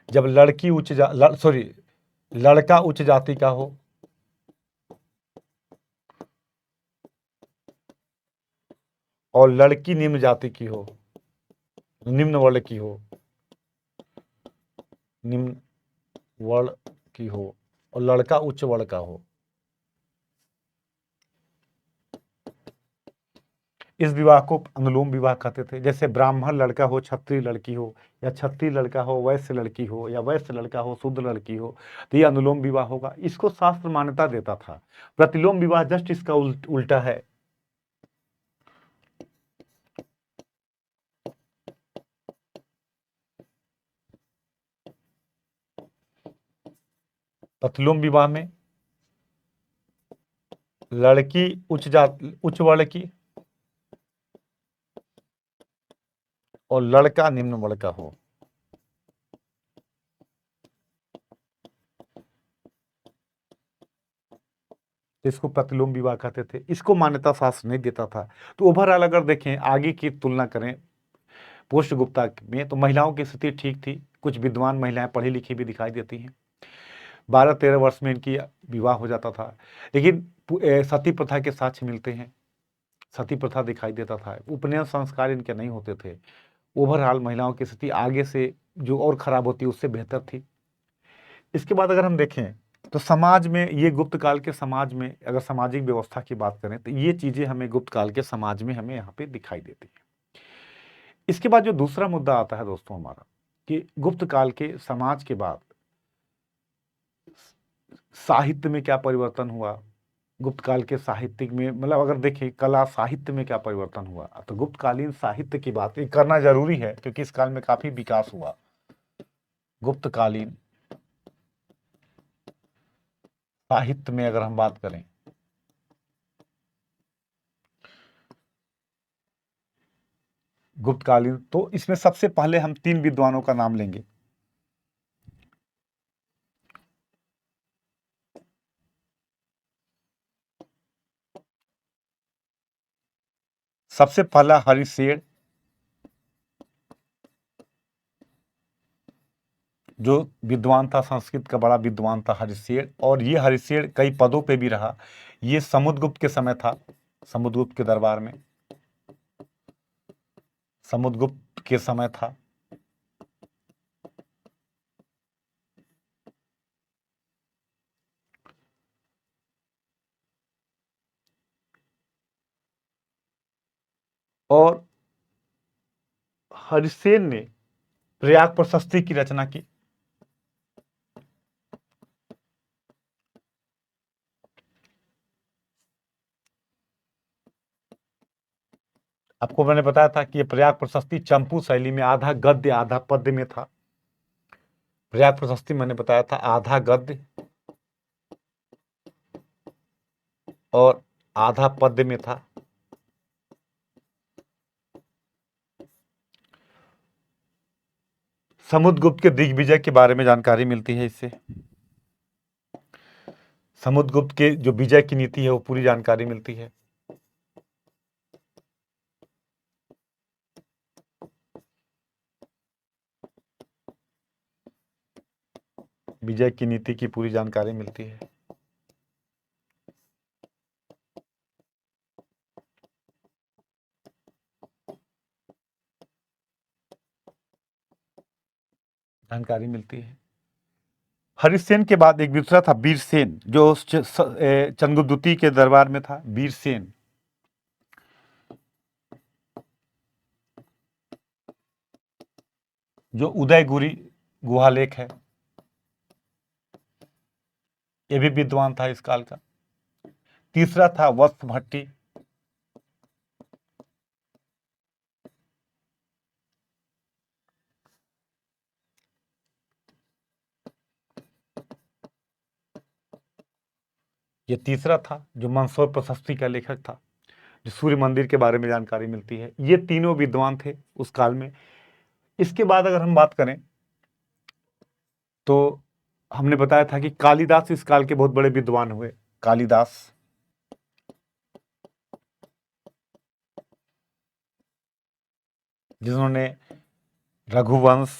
Speaker 1: जब लड़का उच्च जाति का हो और लड़की निम्न जाति की हो, निम्न वर्ण की हो, निम्न वर्ण की हो और लड़का उच्च वर्ण का हो, इस विवाह को अनुलोम विवाह कहते थे। जैसे ब्राह्मण लड़का हो, क्षत्रिय लड़की हो, या क्षत्रिय लड़का हो, वैश्य लड़की हो, या वैश्य लड़का हो, शूद्र लड़की हो, तो ये अनुलोम विवाह होगा। इसको शास्त्र मान्यता देता था। प्रतिलोम विवाह जस्ट इसका उल्टा है। प्रतिलोम विवाह में लड़की उच्च वर्ण की और लड़का निम्न वर्ण का हो। इसको प्रतिलोम विवाह कहते थे। इसको मान्यता शास्त्र नहीं देता था। तो ओवरऑल अगर देखें, आगे की तुलना करें पोस्ट गुप्ता में, तो महिलाओं की स्थिति ठीक थी। कुछ विद्वान महिलाएं पढ़ी लिखी भी दिखाई देती हैं। 12-13 वर्ष में इनकी विवाह हो जाता था। लेकिन सती प्रथा के साक्ष्य मिलते हैं, सती प्रथा दिखाई देता था। उपनयन संस्कार इनके नहीं होते थे। ओवरऑल महिलाओं की स्थिति आगे से जो और खराब होती उससे बेहतर थी। इसके बाद अगर हम देखें तो समाज में ये गुप्त काल के समाज में अगर सामाजिक व्यवस्था की बात करें तो ये चीजें हमें गुप्त काल के समाज में हमें यहाँ पे दिखाई देती है। इसके बाद जो दूसरा मुद्दा आता है दोस्तों हमारा कि गुप्त काल के समाज के बाद साहित्य में क्या परिवर्तन हुआ, गुप्त काल के साहित्य में मतलब अगर देखें कला साहित्य में क्या परिवर्तन हुआ, तो गुप्तकालीन साहित्य की बात करना जरूरी है क्योंकि इस काल में काफी विकास हुआ। गुप्तकालीन साहित्य में अगर हम बात करें गुप्तकालीन, तो इसमें सबसे पहले हम 3 विद्वानों का नाम लेंगे। सबसे पहला हरिशेर, जो विद्वान था, संस्कृत का बड़ा विद्वान था हरिशेर, और ये हरिशेर कई पदों पे भी रहा। ये समुद्रगुप्त के समय था, समुद्रगुप्त के दरबार में, समुद्रगुप्त के समय था। और हरिसेन ने प्रयाग प्रशस्ति की रचना की। आपको मैंने बताया था कि ये प्रयाग प्रशस्ति चंपू शैली में आधा गद्य आधा पद्य में था। प्रयाग प्रशस्ति मैंने बताया था आधा गद्य और आधा पद्य में था। समुद्रगुप्त के दिग्विजय के बारे में जानकारी मिलती है इससे। समुद्रगुप्त के जो विजय की नीति है वो पूरी जानकारी मिलती है। विजय की नीति की पूरी जानकारी मिलती है। जानकारी मिलती है। हरिसेन के बाद एक दूसरा था वीरसेन, जो चंद्रगुप्त द्वितीय के दरबार में था। वीरसेन जो उदयगुरी गुहालेख है, ये भी विद्वान था इस काल का। तीसरा था वत्स भट्टी, ये तीसरा था जो मंदसौर प्रशस्ति का लेखक था, जो सूर्य मंदिर के बारे में जानकारी मिलती है। ये तीनों विद्वान थे उस काल में। इसके बाद अगर हम बात करें तो हमने बताया था कि कालिदास इस काल के बहुत बड़े विद्वान हुए। कालिदास जिन्होंने रघुवंश,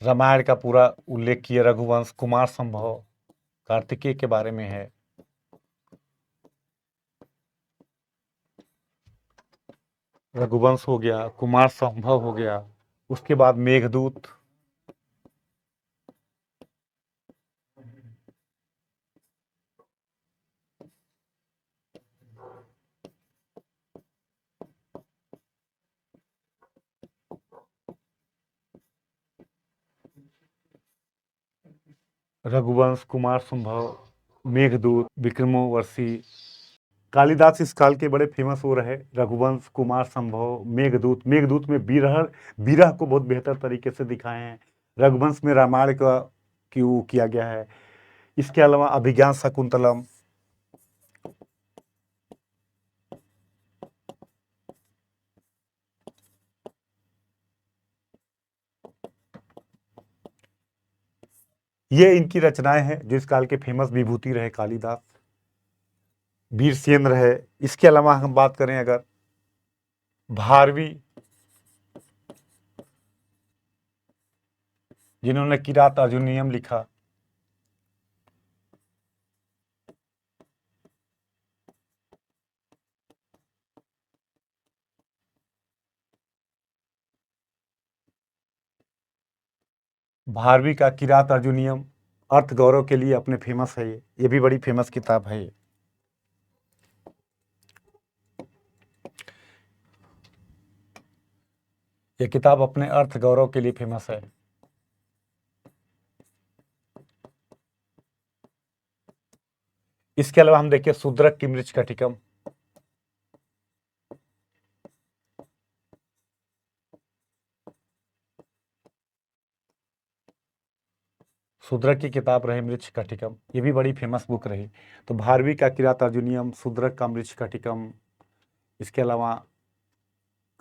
Speaker 1: रामायण का पूरा उल्लेख किया। रघुवंश, कुमार संभव, कार्तिकेय के बारे में है। रघुवंश हो गया, कुमार संभव हो गया, उसके बाद मेघदूत, रघुवंश, कुमार संभव, मेघदूत, विक्रमोर्वशी। कालिदास इस काल के बड़े फेमस हो रहे। रघुवंश, कुमार संभव, मेघदूत। मेघदूत में विरह विरह को बहुत बेहतर तरीके से दिखाए हैं। रघुवंश में रामायण का क्यों किया गया है। इसके अलावा अभिज्ञान शकुंतलम, ये इनकी रचनाएं हैं जो इस काल के फेमस विभूति रहे कालिदास। वीरसेन रहे। इसके अलावा हम बात करें अगर भारवी, जिन्होंने किरात अर्जुनियम लिखा। भारवी का किरात अर्जुनियम अर्थ गौरव के लिए अपने फेमस है। ये भी बड़ी फेमस किताब है। ये किताब अपने अर्थ गौरव के लिए फेमस है। इसके अलावा हम देखिए शूद्रक की मृच्छकटिकम। शूद्रक की किताब रही मृच्छकटिकम, ये भी बड़ी फेमस बुक रही। तो भारवी का किरात अर्जुनियम, शूद्रक का मृच्छकटिकम, इसके अलावा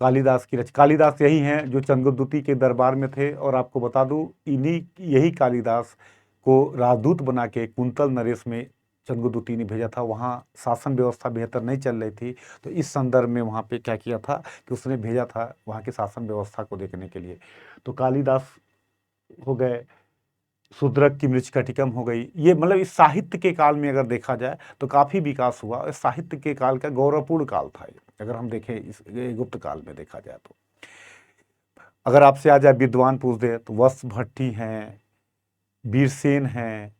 Speaker 1: कालिदास की कालिदास यही हैं जो चंद्रगुप्त के दरबार में थे। और आपको बता दूं इन्हीं यही कालिदास को राजदूत बना के कुंतल नरेश में चंद्रगुप्त ने भेजा था। वहाँ शासन व्यवस्था बेहतर नहीं चल रही थी, तो इस संदर्भ में वहाँ पे क्या किया था कि उसने भेजा था वहाँ की शासन व्यवस्था को देखने के लिए। तो कालिदास हो गए, शूद्रक की मृच्छकटिकम हो गई। ये मतलब इस साहित्य के काल में अगर देखा जाए तो काफ़ी विकास हुआ। इस साहित्य के काल का गौरवपूर्ण काल था ये, अगर हम देखें इस गुप्त काल में देखा जाए तो। अगर आपसे आ जाए विद्वान पूछ दे तो वत्स भट्टी हैं, वीरसेन हैं,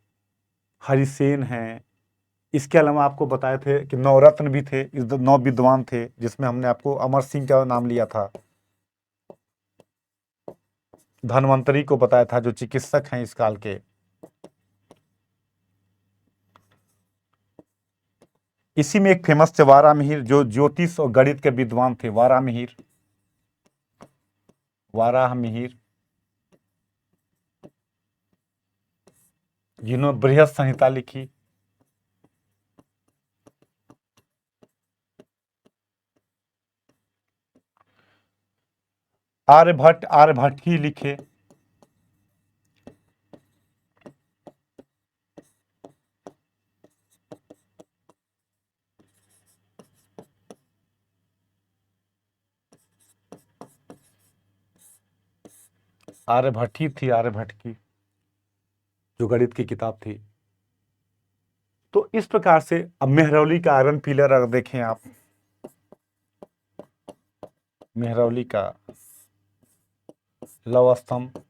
Speaker 1: हरिसेन हैं। इसके अलावा आपको बताए थे कि नवरत्न भी थे, इस 9 विद्वान थे, जिसमें हमने आपको अमर सिंह का नाम लिया था। धन्वंतरी को बताया था जो चिकित्सक हैं इस काल के। इसी में एक फेमस थे वारामिहिर, जो ज्योतिष और गणित के विद्वान थे। वारामिहिर, वाराहमिहिर, जिन्होंने बृहद संहिता लिखी। आर्यभट्ट, आर्यभट्ट ही लिखे। आर्यभट्ट ही थी, आर्यभट्ट की जो गणित की किताब थी। तो इस प्रकार से अब मेहरौली का आयरन पिलर अगर देखें आप, मेहरौली का लौह स्तंभ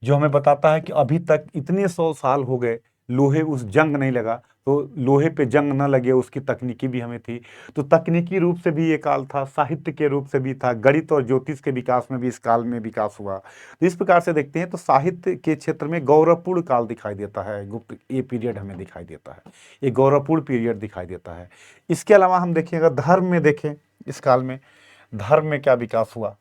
Speaker 1: जो हमें बताता है कि अभी तक इतने 100 साल हो गए लोहे उस जंग नहीं लगा। तो लोहे पे जंग न लगे उसकी तकनीकी भी हमें थी। तो तकनीकी रूप से भी ये काल था, साहित्य के रूप से भी था, गणित और ज्योतिष के विकास में भी इस काल में विकास हुआ। तो इस प्रकार से देखते हैं तो साहित्य के क्षेत्र में गौरवपूर्ण काल दिखाई देता है। गुप्त ये पीरियड हमें दिखाई देता है, ये गौरवपूर्ण पीरियड दिखाई देता है। इसके अलावा हम देखें, अगर धर्म में देखें इस काल में धर्म में क्या विकास हुआ,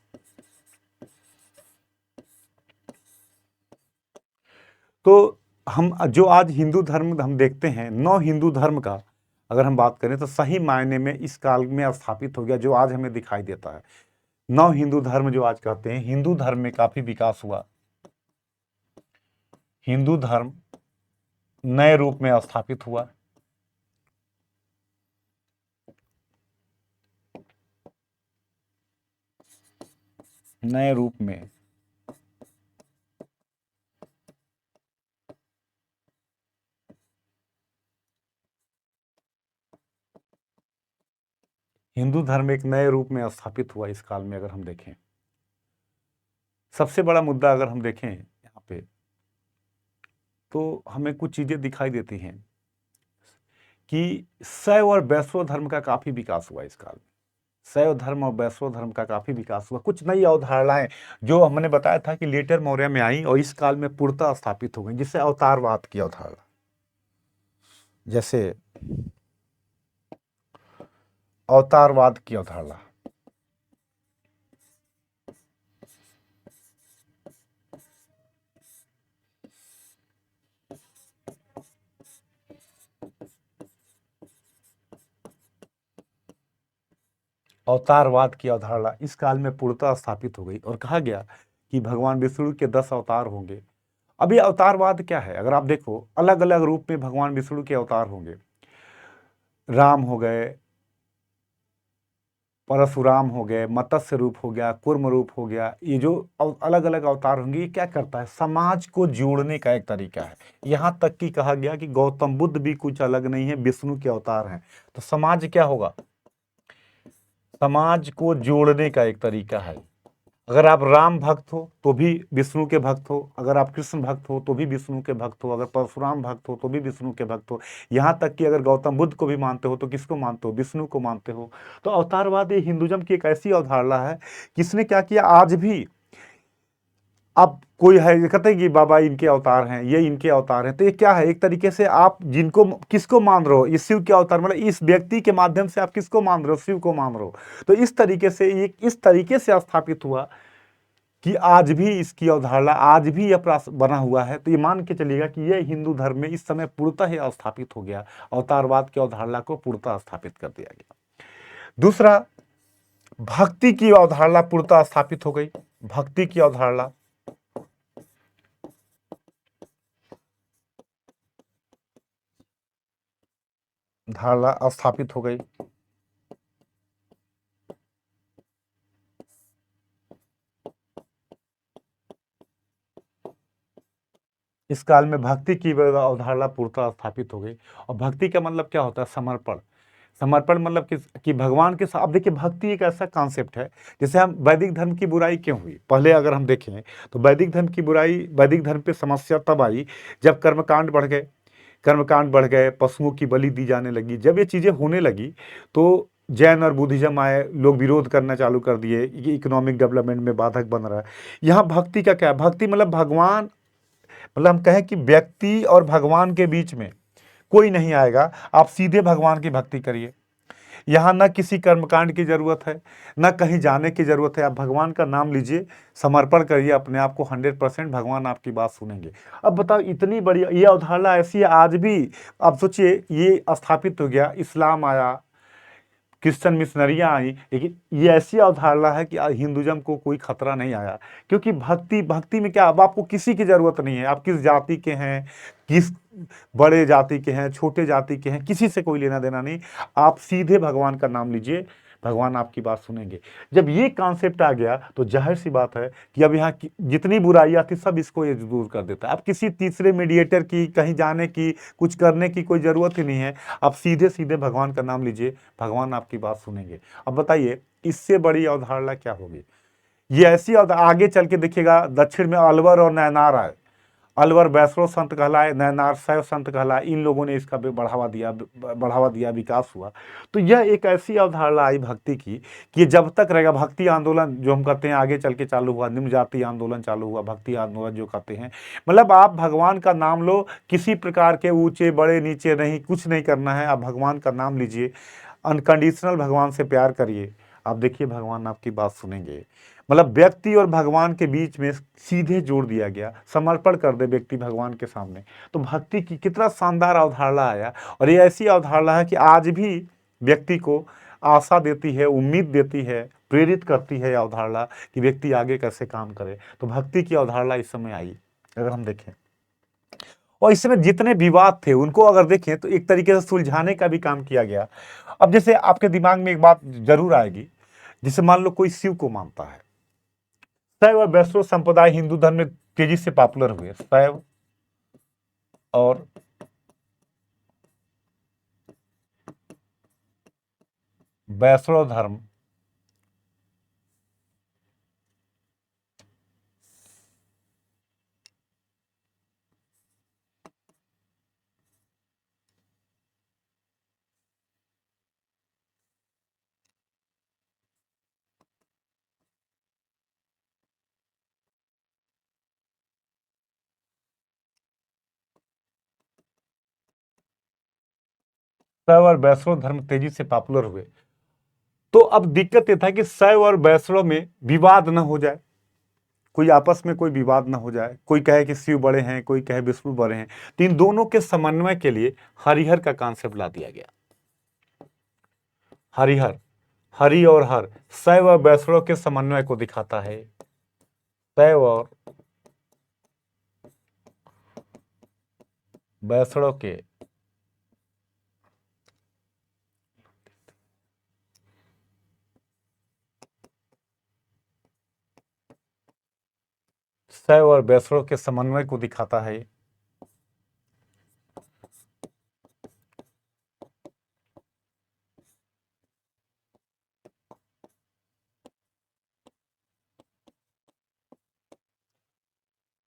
Speaker 1: तो हम जो आज हिंदू धर्म हम देखते हैं, 9 हिंदू धर्म का अगर हम बात करें तो सही मायने में इस काल में स्थापित हो गया, जो आज हमें दिखाई देता है। 9 हिंदू धर्म जो आज कहते हैं, हिंदू धर्म में काफी विकास हुआ। हिंदू धर्म नए रूप में स्थापित हुआ। नए रूप में हिंदू धर्म एक नए रूप में स्थापित हुआ इस काल में। अगर हम देखें सबसे बड़ा मुद्दा अगर हम देखें यहाँ पे तो हमें कुछ चीजें दिखाई देती हैं कि शैव और वैष्णव धर्म का काफी विकास हुआ इस काल में। शैव धर्म और वैष्णव धर्म का काफी विकास हुआ। कुछ नई अवधारणाएं जो हमने बताया था कि लेटर मौर्य में आई और इस काल में पूर्णतः स्थापित हो गई, जिससे अवतारवाद की अवधारणा, जैसे अवतारवाद की अवधारणा, अवतारवाद की अवधारणा इस काल में पूर्णतः स्थापित हो गई और कहा गया कि भगवान विष्णु के 10 अवतार होंगे। अभी अवतारवाद क्या है, अगर आप देखो अलग अलग रूप में भगवान विष्णु के अवतार होंगे। राम हो गए, परशुराम हो गए, मत्स्य रूप हो गया, कूर्म रूप हो गया। ये जो अलग अलग अवतार होंगे, ये क्या करता है, समाज को जोड़ने का एक तरीका है। यहाँ तक कि कहा गया कि गौतम बुद्ध भी कुछ अलग नहीं है, विष्णु के अवतार हैं। तो समाज क्या होगा, समाज को जोड़ने का एक तरीका है। अगर आप राम भक्त हो तो भी विष्णु के भक्त हो, अगर आप कृष्ण भक्त हो तो भी विष्णु के भक्त हो, अगर परशुराम भक्त हो तो भी विष्णु के भक्त हो, यहाँ तक कि अगर गौतम बुद्ध को भी मानते हो तो किसको मानते हो, विष्णु को मानते हो। तो अवतारवाद ये हिंदुज्म की एक ऐसी अवधारणा है, किसने क्या किया आज भी। अब कोई है ये कहते हैं कि बाबा इनके अवतार हैं, ये इनके अवतार हैं, तो ये क्या है, एक तरीके से आप जिनको किसको मान रहे हो, इस शिव के अवतार मतलब इस व्यक्ति के माध्यम से आप किसको मान रहे हो, शिव को मान रहे हो। तो इस तरीके से ये इस तरीके से स्थापित हुआ कि आज भी इसकी अवधारणा आज भी यह बना हुआ है। तो ये मान के चलिएगा कि यह हिंदू धर्म में इस समय पूर्णतः ही स्थापित हो गया, अवतारवाद की अवधारणा को पूर्णतः स्थापित कर दिया गया। दूसरा, भक्ति की अवधारणा पूर्णतः स्थापित हो गई। भक्ति की अवधारणा धारणा स्थापित हो गई। इस काल में भक्ति की अवधारणा पूर्णतः स्थापित हो गई। और भक्ति का मतलब क्या होता है, समर्पण। समर्पण मतलब कि भगवान के साथ। अब देखिए, भक्ति एक ऐसा कॉन्सेप्ट है, जैसे हम वैदिक धर्म की बुराई क्यों हुई, पहले अगर हम देखें तो वैदिक धर्म की बुराई, वैदिक धर्म पे समस्या तब आई जब कर्मकांड बढ़ गए। कर्मकांड बढ़ गए, पशुओं की बलि दी जाने लगी। जब ये चीज़ें होने लगी तो जैन और बुद्धिज्म आए, लोग विरोध करना चालू कर दिए, ये इकोनॉमिक डेवलपमेंट में बाधक बन रहा है। यहाँ भक्ति का क्या है, भक्ति मतलब भगवान, मतलब हम कहें कि व्यक्ति और भगवान के बीच में कोई नहीं आएगा, आप सीधे भगवान की भक्ति करिए। यहाँ न किसी कर्मकांड की जरूरत है, न कहीं जाने की जरूरत है। आप भगवान का नाम लीजिए, समर्पण करिए अपने आप को 100%, भगवान आपकी बात सुनेंगे। अब बताओ, इतनी बड़ी ये अवधारणा ऐसी है आज भी। आप सोचिए, ये स्थापित हो गया, इस्लाम आया, क्रिश्चियन मिशनरियाँ आई, लेकिन ये ऐसी अवधारणा है कि हिंदुज्म को कोई खतरा नहीं आया। क्योंकि भक्ति भक्ति में क्या, अब आपको किसी की जरूरत नहीं है, आप किस जाति के हैं, किस बड़े जाति के हैं, छोटे जाति के हैं, किसी से कोई लेना देना नहीं। आप सीधे भगवान का नाम लीजिए, भगवान आपकी बात सुनेंगे। जब ये कॉन्सेप्ट आ गया तो जाहिर सी बात है कि अब यहाँ जितनी बुराइयां थी सब इसको ये दूर कर देता है। अब किसी तीसरे मीडिएटर की, कहीं जाने की, कुछ करने की कोई ज़रूरत ही नहीं है। आप सीधे सीधे भगवान का नाम लीजिए, भगवान आपकी बात सुनेंगे। अब बताइए, इससे बड़ी अवधारणा क्या होगी। ये ऐसी आगे चल के देखिएगा, दक्षिण में अलवर और नैनार आए। अलवर वैष्णव संत कहलाए, नैनार शैव संत कहलाए। इन लोगों ने इसका बढ़ावा दिया, विकास हुआ। तो यह एक ऐसी अवधारणा आई भक्ति की कि जब तक रहेगा, भक्ति आंदोलन जो हम कहते हैं आगे चल के चालू हुआ, निम्न जाति आंदोलन चालू हुआ, भक्ति आंदोलन जो कहते हैं, मतलब आप भगवान का नाम लो, किसी प्रकार के ऊंचे बड़े नीचे नहीं, कुछ नहीं करना है, आप भगवान का नाम लीजिए, अनकंडीशनल भगवान से प्यार करिए, आप देखिए भगवान आपकी बात सुनेंगे। मतलब व्यक्ति और भगवान के बीच में सीधे जोड़ दिया गया, समर्पण कर दे व्यक्ति भगवान के सामने। तो भक्ति की कितना शानदार अवधारणा आया। और ये ऐसी अवधारणा है कि आज भी व्यक्ति को आशा देती है, उम्मीद देती है, प्रेरित करती है अवधारणा कि व्यक्ति आगे कैसे काम करे। तो भक्ति की अवधारणा इस समय आई, अगर हम देखें। और इस समय जितने विवाद थे उनको अगर देखें तो एक तरीके से सुलझाने का भी काम किया गया। अब जैसे आपके दिमाग में एक बात जरूर आएगी, जैसे मान लो कोई शिव को मानता है। शैव और वैष्णव संप्रदाय हिंदू धर्म में तेजी से पॉपुलर हुए। शैव और वैष्णव धर्म शैव और वैष्णव धर्म तेजी से पॉपुलर हुए। तो अब दिक्कत ये था कि शैव और वैष्णव में विवाद न हो जाए, कोई आपस में कोई विवाद न हो जाए, कोई कहे कि शिव बड़े हैं, कोई कहे विष्णु बड़े हैं। तो इन दोनों के समन्वय के लिए हरिहर का कॉन्सेप्ट ला दिया गया। हरिहर, हरि और हर, शैव और वैष्णव के समन्वय को दिखाता है। शैव और वैष्णव के शैव और वैष्णव के समन्वय को दिखाता है।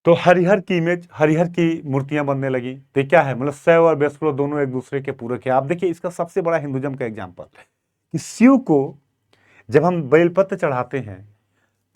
Speaker 1: तो हरिहर की इमेज, हरिहर की मूर्तियां बनने लगी। तो ये क्या है, मतलब शैव और वैष्णव दोनों एक दूसरे के पूरक है। आप देखिए इसका सबसे बड़ा हिंदुइज्म का एग्जाम्पल कि शिव को जब हम बेलपत्र चढ़ाते हैं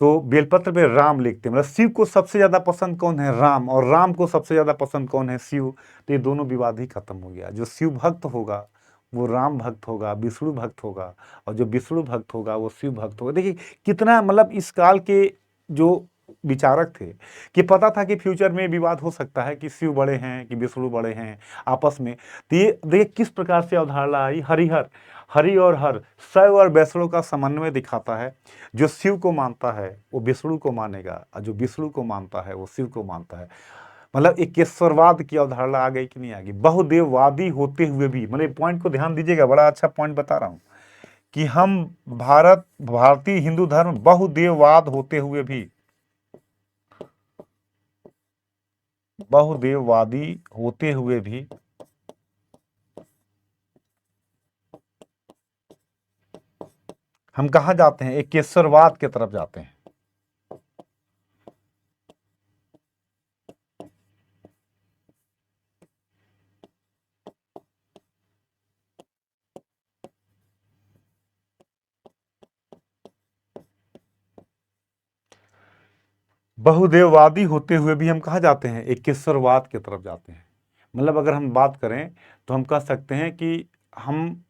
Speaker 1: तो बेलपत्र पे राम लिखते हैं, मतलब शिव को सबसे ज्यादा पसंद कौन है, राम, और राम को सबसे ज्यादा पसंद कौन है, शिव। तो ये दोनों विवाद ही खत्म हो गया। जो शिव भक्त होगा वो राम भक्त होगा, विष्णु भक्त होगा, और जो विष्णु भक्त होगा वो शिव भक्त होगा। देखिए कितना, मतलब इस काल के जो विचारक थे कि पता था कि फ्यूचर में विवाद हो सकता है कि शिव बड़े हैं कि विष्णु बड़े हैं आपस में। तो ये देखिए किस प्रकार से अवधारणा आई। हरिहर, हरि और हर, शैव और वैष्णव का समन्वय दिखाता है। जो शिव को मानता है वो विष्णु को मानेगा, और जो विष्णु को मानता है वो शिव को मानता है। मतलब एक ईश्वरवाद की अवधारणा आ गई कि नहीं आ गई। बहुदेववादी होते हुए भी, मतलब पॉइंट को ध्यान दीजिएगा, बड़ा अच्छा पॉइंट बता रहा हूं कि हम भारतीय हिंदू धर्म बहुदेववाद होते हुए भी, बहुदेववादी होते हुए भी हम कहा जाते हैं, एक ईश्वरवाद की तरफ जाते हैं। बहुदेववादी होते हुए भी हम कहा जाते हैं, एक ईश्वरवाद की तरफ जाते हैं। मतलब अगर हम बात करें तो हम कह सकते हैं कि हम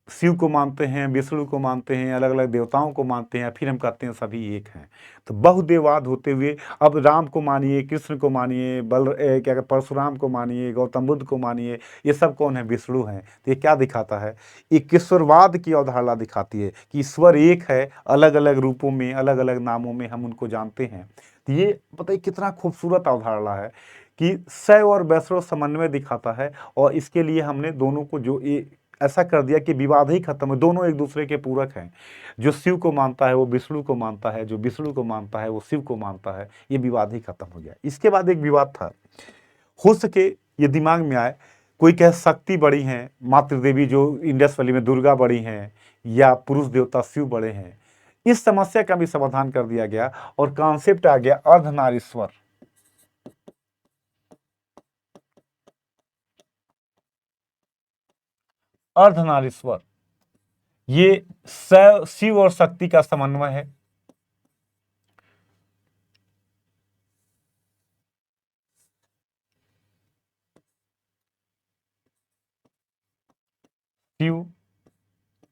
Speaker 1: शिव को मानते हैं, विष्णु को मानते हैं, अलग अलग देवताओं को मानते हैं, फिर हम कहते हैं सभी एक हैं। तो बहुदेववाद होते हुए अब राम को मानिए, कृष्ण को मानिए, क्या कहते, परशुराम को मानिए, गौतम बुद्ध को मानिए, ये सब कौन है, विष्णु हैं। तो ये क्या दिखाता है, एक ईश्वरवाद की अवधारणा दिखाती है कि ईश्वर एक है, अलग अलग रूपों में, अलग अलग नामों में हम उनको जानते हैं। तो ये बताइए कितना खूबसूरत अवधारणा है कि शैव और वैष्णव समन्वय दिखाता है। और इसके लिए हमने दोनों को जो ये ऐसा कर दिया कि विवाद ही खत्म है, दोनों एक दूसरे के पूरक हैं। जो शिव को मानता है वो विष्णु को मानता है, जो विष्णु को मानता है वो शिव को मानता है। ये विवाद ही खत्म हो गया। इसके बाद एक विवाद था, हो सके ये दिमाग में आए, कोई कहे शक्ति बड़ी हैं, मातृ देवी जो इंडस वैली में दुर्गा बड़ी हैं, या पुरुष देवता शिव बड़े हैं। इस समस्या का भी समाधान कर दिया गया और कॉन्सेप्ट आ गया अर्धनारीश्वर। अर्धनारीश्वर ये शिव और शक्ति का समन्वय है। शिव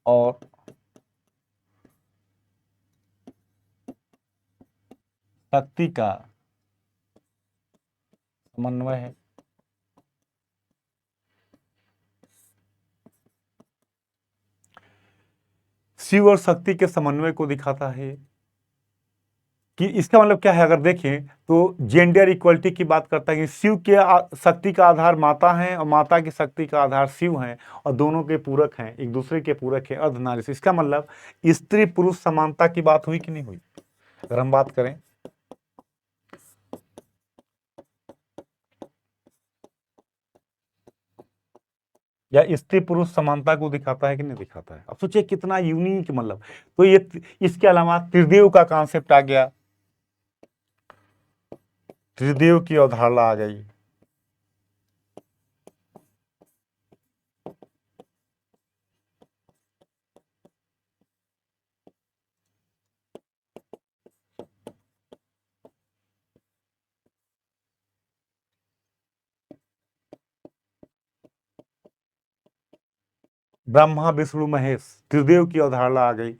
Speaker 1: और शक्ति का समन्वय है। शिव और शक्ति के समन्वय को दिखाता है कि इसका मतलब क्या है, अगर देखें तो जेंडर इक्वलिटी की बात करता है कि शिव के शक्ति का आधार माता है और माता की शक्ति का आधार शिव है, और दोनों के पूरक हैं, एक दूसरे के पूरक है, अर्धनारीश्वर। इसका मतलब स्त्री पुरुष समानता की बात हुई कि नहीं हुई। अगर हम बात करें, या स्त्री पुरुष समानता को दिखाता है कि नहीं दिखाता है। अब सोचिए कितना यूनिक, मतलब तो ये, इसके अलावा त्रिदेव का कॉन्सेप्ट आ गया, त्रिदेव की अवधारणा आ गई। ब्रह्मा विष्णु महेश, त्रिदेव की अवधारणा आ गई,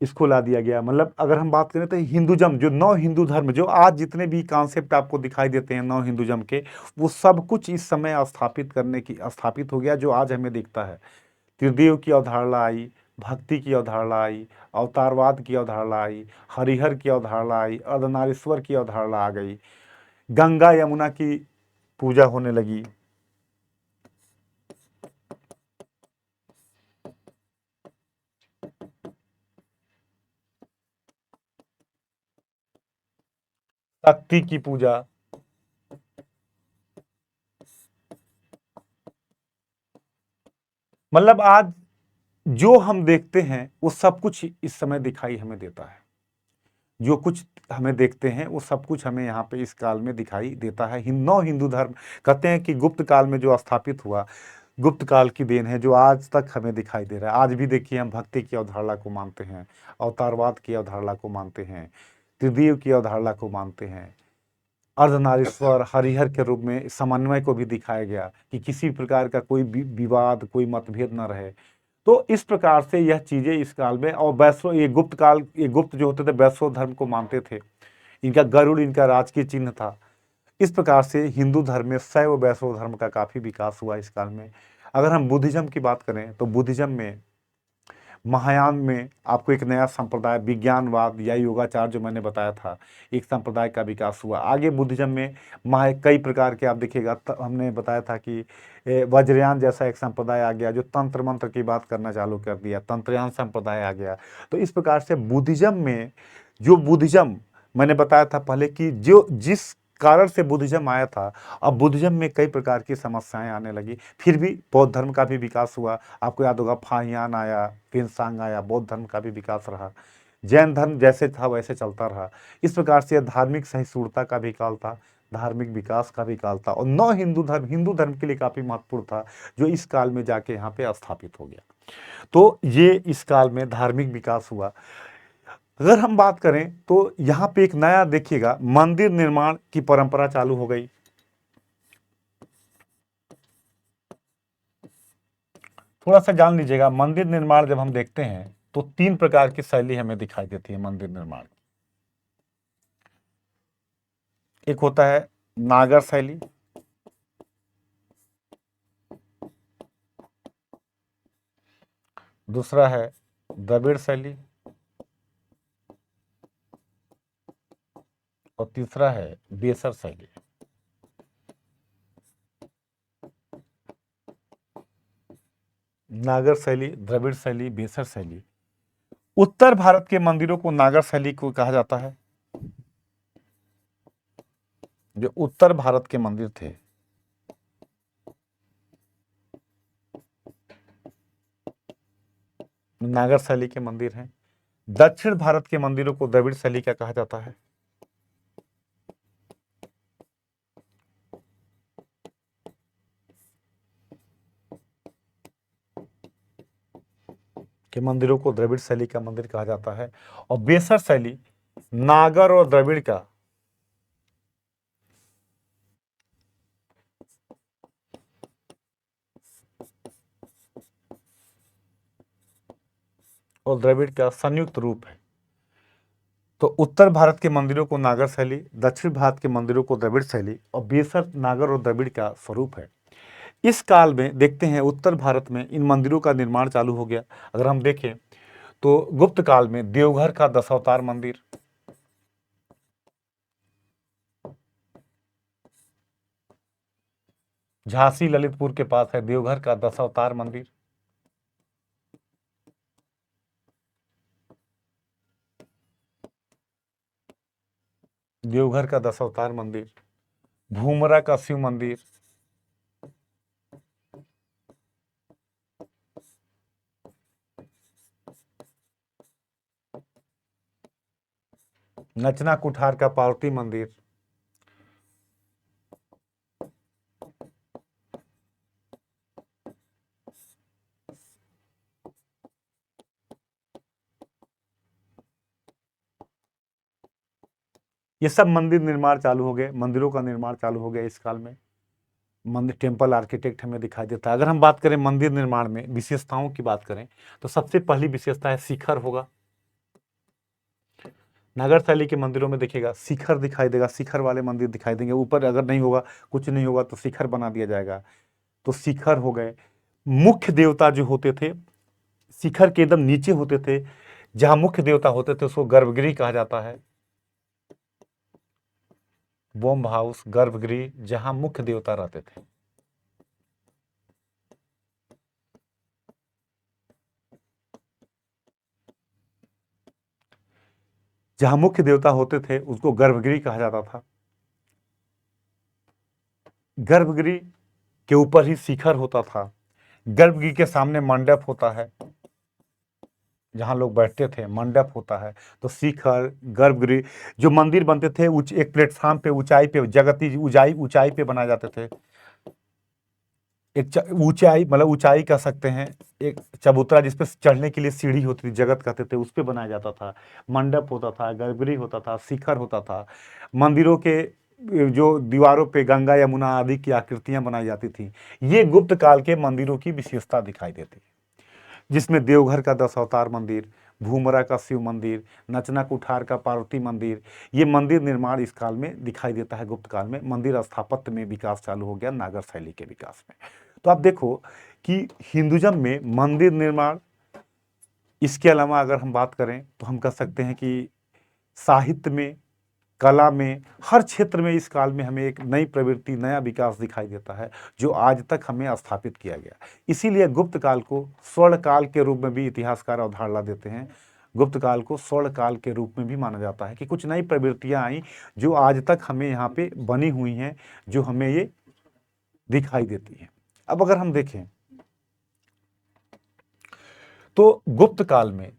Speaker 1: इसको ला दिया गया। मतलब अगर हम बात करें तो हिंदुज्म, जो नौ हिंदू धर्म, जो आज जितने भी कॉन्सेप्ट आपको दिखाई देते हैं नौ हिंदुज्म के, वो सब कुछ इस समय स्थापित हो गया, जो आज हमें दिखता है। त्रिदेव की अवधारणा आई, भक्ति की अवधारणा आई, अवतारवाद की अवधारणा आई, हरिहर की अवधारणा आई, अर्धनारीश्वर की अवधारणा आ गई, गंगा यमुना की पूजा होने लगी। शक्ति की पूजा, मतलब आज जो हम देखते हैं वो सब कुछ इस समय दिखाई हमें देता है। जो कुछ हमें देखते हैं वो सब कुछ हमें यहाँ पे इस काल में दिखाई देता है। नौ हिंदू धर्म कहते हैं कि गुप्त काल में जो स्थापित हुआ, गुप्त काल की देन है, जो आज तक हमें दिखाई दे रहा है। आज भी देखिए हम भक्ति की अवधारणा को मानते हैं, अवतारवाद की अवधारणा को मानते हैं, त्रिदेव की अवधारणा को मानते हैं, अर्धनारीश्वर हरिहर के रूप में समन्वय को भी दिखाया गया कि किसी प्रकार का कोई विवाद, कोई मतभेद न रहे। तो इस प्रकार से यह चीजें इस काल में, और वैष्णव, ये गुप्त काल, ये गुप्त जो होते थे वैष्णव धर्म को मानते थे, इनका गरुड़ इनका राजकीय चिन्ह था। इस प्रकार से हिंदू धर्म में शैव वैष्णव धर्म का काफी विकास हुआ इस काल में। अगर हम बुद्धिज्म की बात करें तो बुद्धिज्म में, महायान में आपको एक नया संप्रदाय विज्ञानवाद या योगाचार जो मैंने बताया था, एक संप्रदाय का विकास हुआ। आगे बुद्धिज्म में कई प्रकार के आप देखिएगा, हमने बताया था कि वज्रयान जैसा एक संप्रदाय आ गया जो तंत्र मंत्र की बात करना चालू कर दिया, तंत्रयान संप्रदाय आ गया। तो इस प्रकार से बुद्धिज्म में, जो बुद्धिज्म मैंने बताया था पहले कि जो जिस कारण से बुद्धिज्म आया था, अब बुद्धिज्म में कई प्रकार की समस्याएं आने लगी। फिर भी बौद्ध धर्म का भी विकास हुआ। आपको याद होगा फाहियान आया, पेंसांग आया, बौद्ध धर्म का भी विकास रहा। जैन धर्म जैसे था वैसे चलता रहा। इस प्रकार से धार्मिक सहिष्णुता का भी काल था, धार्मिक विकास का भी काल था, और नौ हिंदू धर्म के लिए काफी महत्वपूर्ण था, जो इस काल में जाके यहाँ पे स्थापित हो गया। तो ये इस काल में धार्मिक विकास हुआ। अगर हम बात करें तो यहाँ पे एक नया देखिएगा, मंदिर निर्माण की परंपरा चालू हो गई। थोड़ा सा जान लीजिएगा, मंदिर निर्माण जब हम देखते हैं तो तीन प्रकार की शैली हमें दिखाई देती है मंदिर निर्माण। एक होता है नागर शैली, दूसरा है द्रविड़ शैली, और तीसरा है बेसर शैली। नागर शैली, द्रविड़ शैली, बेसर शैली। उत्तर भारत के मंदिरों को नागर शैली को कहा जाता है। जो उत्तर भारत के मंदिर थे, नागर शैली के मंदिर हैं। दक्षिण भारत के मंदिरों को द्रविड़ शैली का कहा जाता है। के मंदिरों को द्रविड़ शैली का मंदिर कहा जाता है। और बेसर शैली नागर और द्रविड़ का, और द्रविड़ का संयुक्त रूप है। तो उत्तर भारत के मंदिरों को नागर शैली, दक्षिण भारत के मंदिरों को द्रविड़ शैली, और बेसर नागर और द्रविड़ का स्वरूप है। इस काल में देखते हैं उत्तर भारत में इन मंदिरों का निर्माण चालू हो गया। अगर हम देखें तो गुप्त काल में देवघर का दशावतार मंदिर, झांसी ललितपुर के पास है देवघर का दशावतार मंदिर। देवघर का दशावतार मंदिर, भूमरा का शिव मंदिर, नचना कुठार का पार्वती मंदिर, ये सब मंदिर निर्माण चालू हो गए, मंदिरों का निर्माण चालू हो गया इस काल में। मंदिर टेम्पल आर्किटेक्ट हमें दिखाई देता है। अगर हम बात करें मंदिर निर्माण में विशेषताओं की बात करें तो सबसे पहली विशेषता है शिखर होगा। नागर शैली के मंदिरों में देखिएगा शिखर दिखाई देगा, शिखर वाले मंदिर दिखाई देंगे। ऊपर अगर नहीं होगा, कुछ नहीं होगा तो शिखर बना दिया जाएगा। तो शिखर हो गए। मुख्य देवता जो होते थे शिखर के एकदम नीचे होते थे, जहां मुख्य देवता होते थे उसको गर्भगृह कहा जाता है। बॉम्ब हाउस, गर्भगृह, जहां मुख्य देवता रहते थे। जहां मुख्य देवता होते थे उसको गर्भगृह कहा जाता था। गर्भगृह के ऊपर ही शिखर होता था। गर्भगृह के सामने मंडप होता है। जहाँ लोग बैठते थे, मंडप होता है, तो शिखर, गर्भगृह, जो मंदिर बनते थे एक प्लेटफॉर्म पे ऊंचाई पे, जगती ऊंचाई ऊंचाई पे बनाए जाते थे। एक ऊंचाई मतलब ऊंचाई कह सकते हैं, एक चबूतरा जिसपे चढ़ने के लिए सीढ़ी होती थी, जगत कहते थे, उस पे बनाया जाता था। मंडप होता था, गर्भगृह होता था, शिखर होता था। मंदिरों के जो दीवारों पे गंगा यमुना आदि की आकृतियां बनाई जाती थी। ये गुप्त काल के मंदिरों की विशेषता दिखाई देती है, जिसमें देवघर का 10 अवतार मंदिर, भूमरा का शिव मंदिर, नचना कुठार का पार्वती मंदिर, ये मंदिर निर्माण इस काल में दिखाई देता है। गुप्त काल में मंदिर स्थापत्य में विकास चालू हो गया, नागर शैली के विकास में। तो आप देखो कि हिंदुज़म में मंदिर निर्माण, इसके अलावा अगर हम बात करें तो हम कह सकते हैं कि साहित्य में, कला में, हर क्षेत्र में इस काल में हमें एक नई प्रवृत्ति, नया विकास दिखाई देता है, जो आज तक हमें स्थापित किया गया। इसीलिए गुप्त काल को स्वर्ण काल के रूप में भी इतिहासकार अवधारणा देते हैं। गुप्त काल को स्वर्ण काल के रूप में भी माना जाता है कि कुछ नई प्रवृत्तियां आई जो आज तक हमें यहाँ पे बनी हुई हैं, जो हमें ये दिखाई देती हैं। अब अगर हम देखें तो गुप्त काल में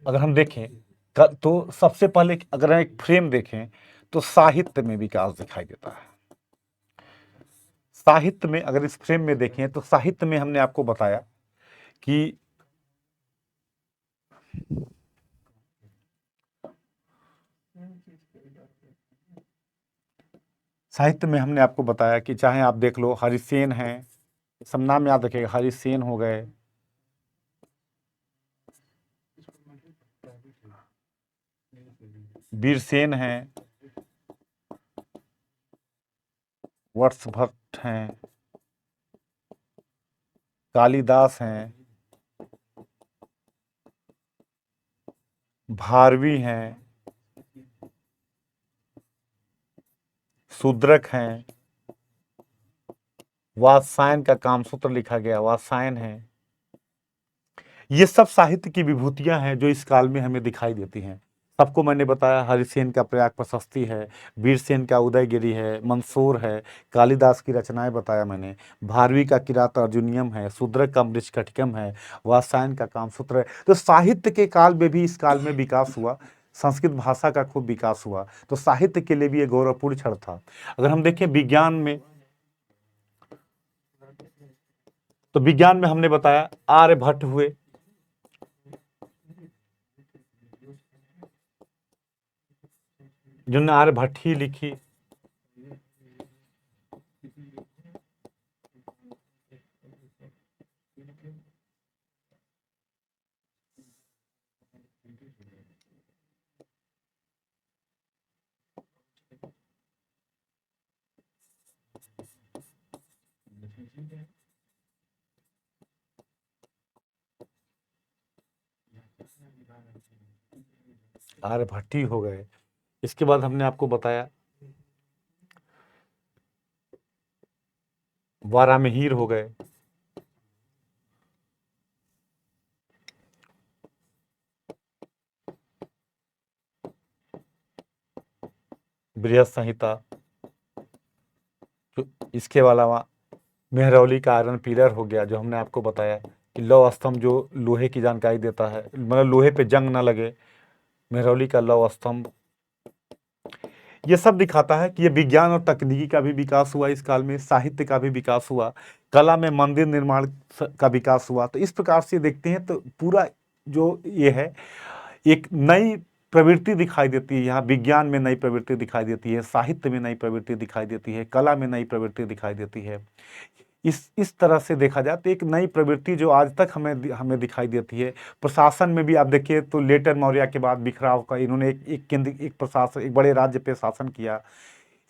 Speaker 1: अगर हम देखें तो सबसे पहले अगर हम एक फ्रेम देखें तो साहित्य में विकास दिखाई देता है। साहित्य में अगर इस फ्रेम में देखें तो साहित्य में हमने आपको बताया कि साहित्य में हमने आपको बताया कि चाहे आप देख लो हरिसेन हैं, सब नाम याद रखिएगा, हरिसेन हो गए, वीरसेन हैं, वत्स भट्ट हैं, कालिदास हैं, भारवी हैं, शूद्रक हैं, वात्सायन का कामसूत्र लिखा गया, वात्सायन है। ये सब साहित्य की विभूतियां हैं जो इस काल में हमें दिखाई देती हैं। सबको मैंने बताया, हरिसेन का प्रयाग प्रशस्ति है, वीरसेन का उदयगिरी है, मंसूर है, कालिदास की रचनाएं बताया मैंने, भारवी का किरात अर्जुनियम है, शूद्रक का मृच्छकटिकम है, वात्सायन का कामसूत्र है। तो साहित्य के काल में भी इस काल में विकास हुआ, संस्कृत भाषा का खूब विकास हुआ, तो साहित्य के लिए भी ये गौरवपूर्ण क्षण था। अगर हम देखें विज्ञान में, तो विज्ञान में हमने बताया आर्यभट्ट हुए, जिन्होंने आर्यभट्ट लिखी। आर्यभट्ट हो गए। इसके बाद हमने आपको बताया वारामिहिर हो गए, बृहत संहिता। तो इसके अलावा मेहरौली का आयरन पिलर हो गया, जो हमने आपको बताया कि लौह स्तंभ जो लोहे की जानकारी देता है, मतलब लोहे पे जंग ना लगे, मेहरौली का लौह स्तंभ। ये सब दिखाता है कि ये विज्ञान और तकनीकी का भी विकास हुआ इस काल में, साहित्य का भी विकास हुआ, कला में मंदिर निर्माण का विकास हुआ। तो इस प्रकार से देखते हैं तो पूरा जो ये है एक नई प्रवृत्ति दिखाई देती है। यहाँ विज्ञान में नई प्रवृत्ति दिखाई देती है, साहित्य में नई प्रवृत्ति दिखाई देती है, कला में नई प्रवृत्ति दिखाई देती है। इस तरह से देखा जाए तो एक नई प्रवृत्ति जो आज तक हमें हमें दिखाई देती है। प्रशासन में भी आप देखिए तो लेटर मौर्य के बाद बिखराव का इन्होंने एक केंद्र, एक प्रशासन, एक बड़े राज्य पे शासन किया,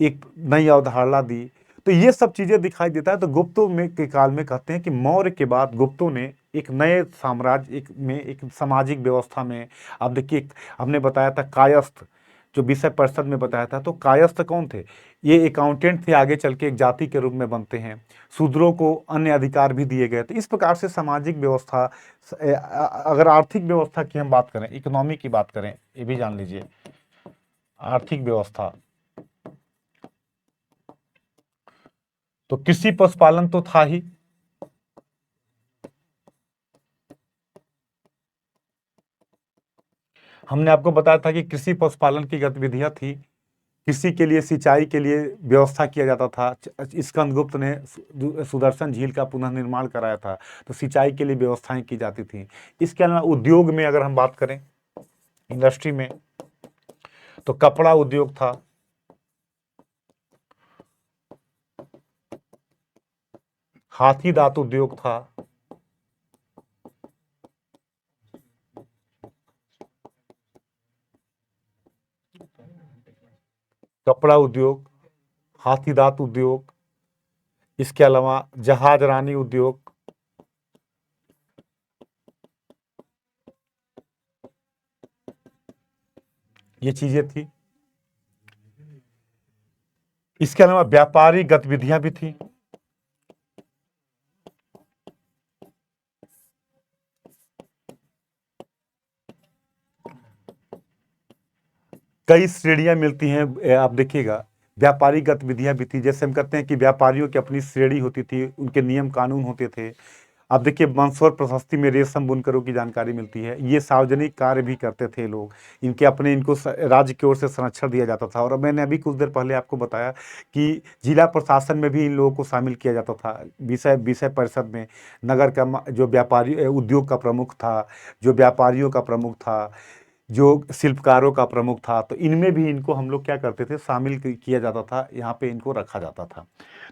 Speaker 1: एक नई अवधारणा दी। तो ये सब चीज़ें दिखाई देता है। तो गुप्तों में के काल में कहते हैं कि मौर्य के बाद गुप्तों ने एक नए साम्राज्य एक सामाजिक व्यवस्था में, आप देखिए हमने बताया था कायस्थ, जो विषय परिषद में बताया था, तो कायस्थ कौन थे? ये अकाउंटेंट थे, आगे चल के एक जाति के रूप में बनते हैं। शूद्रों को अन्य अधिकार भी दिए गए। तो इस प्रकार से सामाजिक व्यवस्था, अगर आर्थिक व्यवस्था की हम बात करें, इकोनॉमी की बात करें, ये भी जान लीजिए, आर्थिक व्यवस्था तो कृषि पशुपालन तो था ही, हमने आपको बताया था कि कृषि पशुपालन की गतिविधियां थी। कृषि के लिए, सिंचाई के लिए व्यवस्था किया जाता था। स्कंदगुप्त ने सुदर्शन झील का पुनर्निर्माण कराया था, तो सिंचाई के लिए व्यवस्थाएं की जाती थी। इसके अलावा उद्योग में अगर हम बात करें, इंडस्ट्री में, तो कपड़ा उद्योग था, हाथी दांत उद्योग था, कपड़ा उद्योग, हाथी दांत उद्योग, इसके अलावा जहाज रानी उद्योग, ये चीजें थी। इसके अलावा व्यापारिक गतिविधियां भी थी। कई श्रेणियां मिलती हैं, आप देखिएगा, व्यापारिक गतिविधियां भी थी। जैसे हम कहते हैं कि व्यापारियों की अपनी श्रेणी होती थी, उनके नियम कानून होते थे। आप देखिए, मंदसौर प्रशस्ति में रेशम बुनकरों की जानकारी मिलती है। ये सार्वजनिक कार्य भी करते थे लोग, इनके अपने, इनको राज्य की ओर से संरक्षण दिया जाता था। और मैंने अभी कुछ देर पहले आपको बताया कि जिला प्रशासन में भी इन लोगों को शामिल किया जाता था। विषय विषय परिषद में नगर का जो व्यापारी उद्योग का प्रमुख था, जो व्यापारियों का प्रमुख था, जो शिल्पकारों का प्रमुख था, तो इनमें भी इनको हम लोग क्या करते थे, शामिल किया जाता था, यहाँ पे इनको रखा जाता था।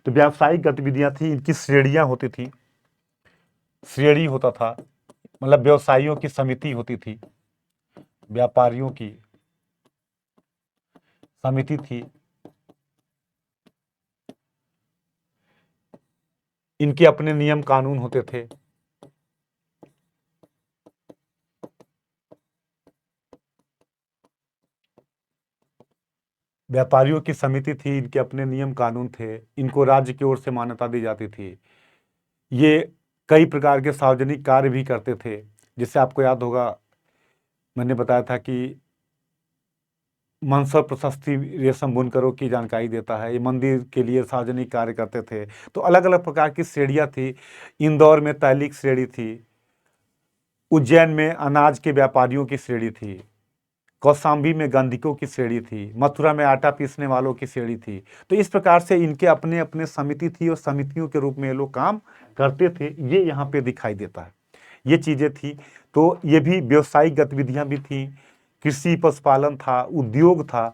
Speaker 1: तो व्यावसायिक गतिविधियां थी, इनकी श्रेणियां होती थी। श्रेणी होता था, मतलब व्यवसायियों की समिति होती थी, व्यापारियों की समिति थी, इनके अपने नियम कानून होते थे। व्यापारियों की समिति थी, इनके अपने नियम कानून थे, इनको राज्य की ओर से मान्यता दी जाती थी। ये कई प्रकार के सार्वजनिक कार्य भी करते थे। जिससे आपको याद होगा, मैंने बताया था कि मंदसौर प्रशस्ति रेशम बुनकरों की जानकारी देता है। ये मंदिर के लिए सार्वजनिक कार्य करते थे। तो अलग अलग प्रकार की श्रेणियां थी। इंदौर में तैलिक श्रेणी थी, उज्जैन में अनाज के व्यापारियों की श्रेणी थी, कौशाम्बी में गंधकों की श्रेणी थी, मथुरा में आटा पीसने वालों की श्रेणी थी। तो इस प्रकार से इनके अपने अपने समिति थी, और समितियों के रूप में ये लोग काम करते थे। ये यहाँ पे दिखाई देता है, ये चीजें थी। तो ये भी व्यवसायिक गतिविधियां भी थी, कृषि पशुपालन था, उद्योग था।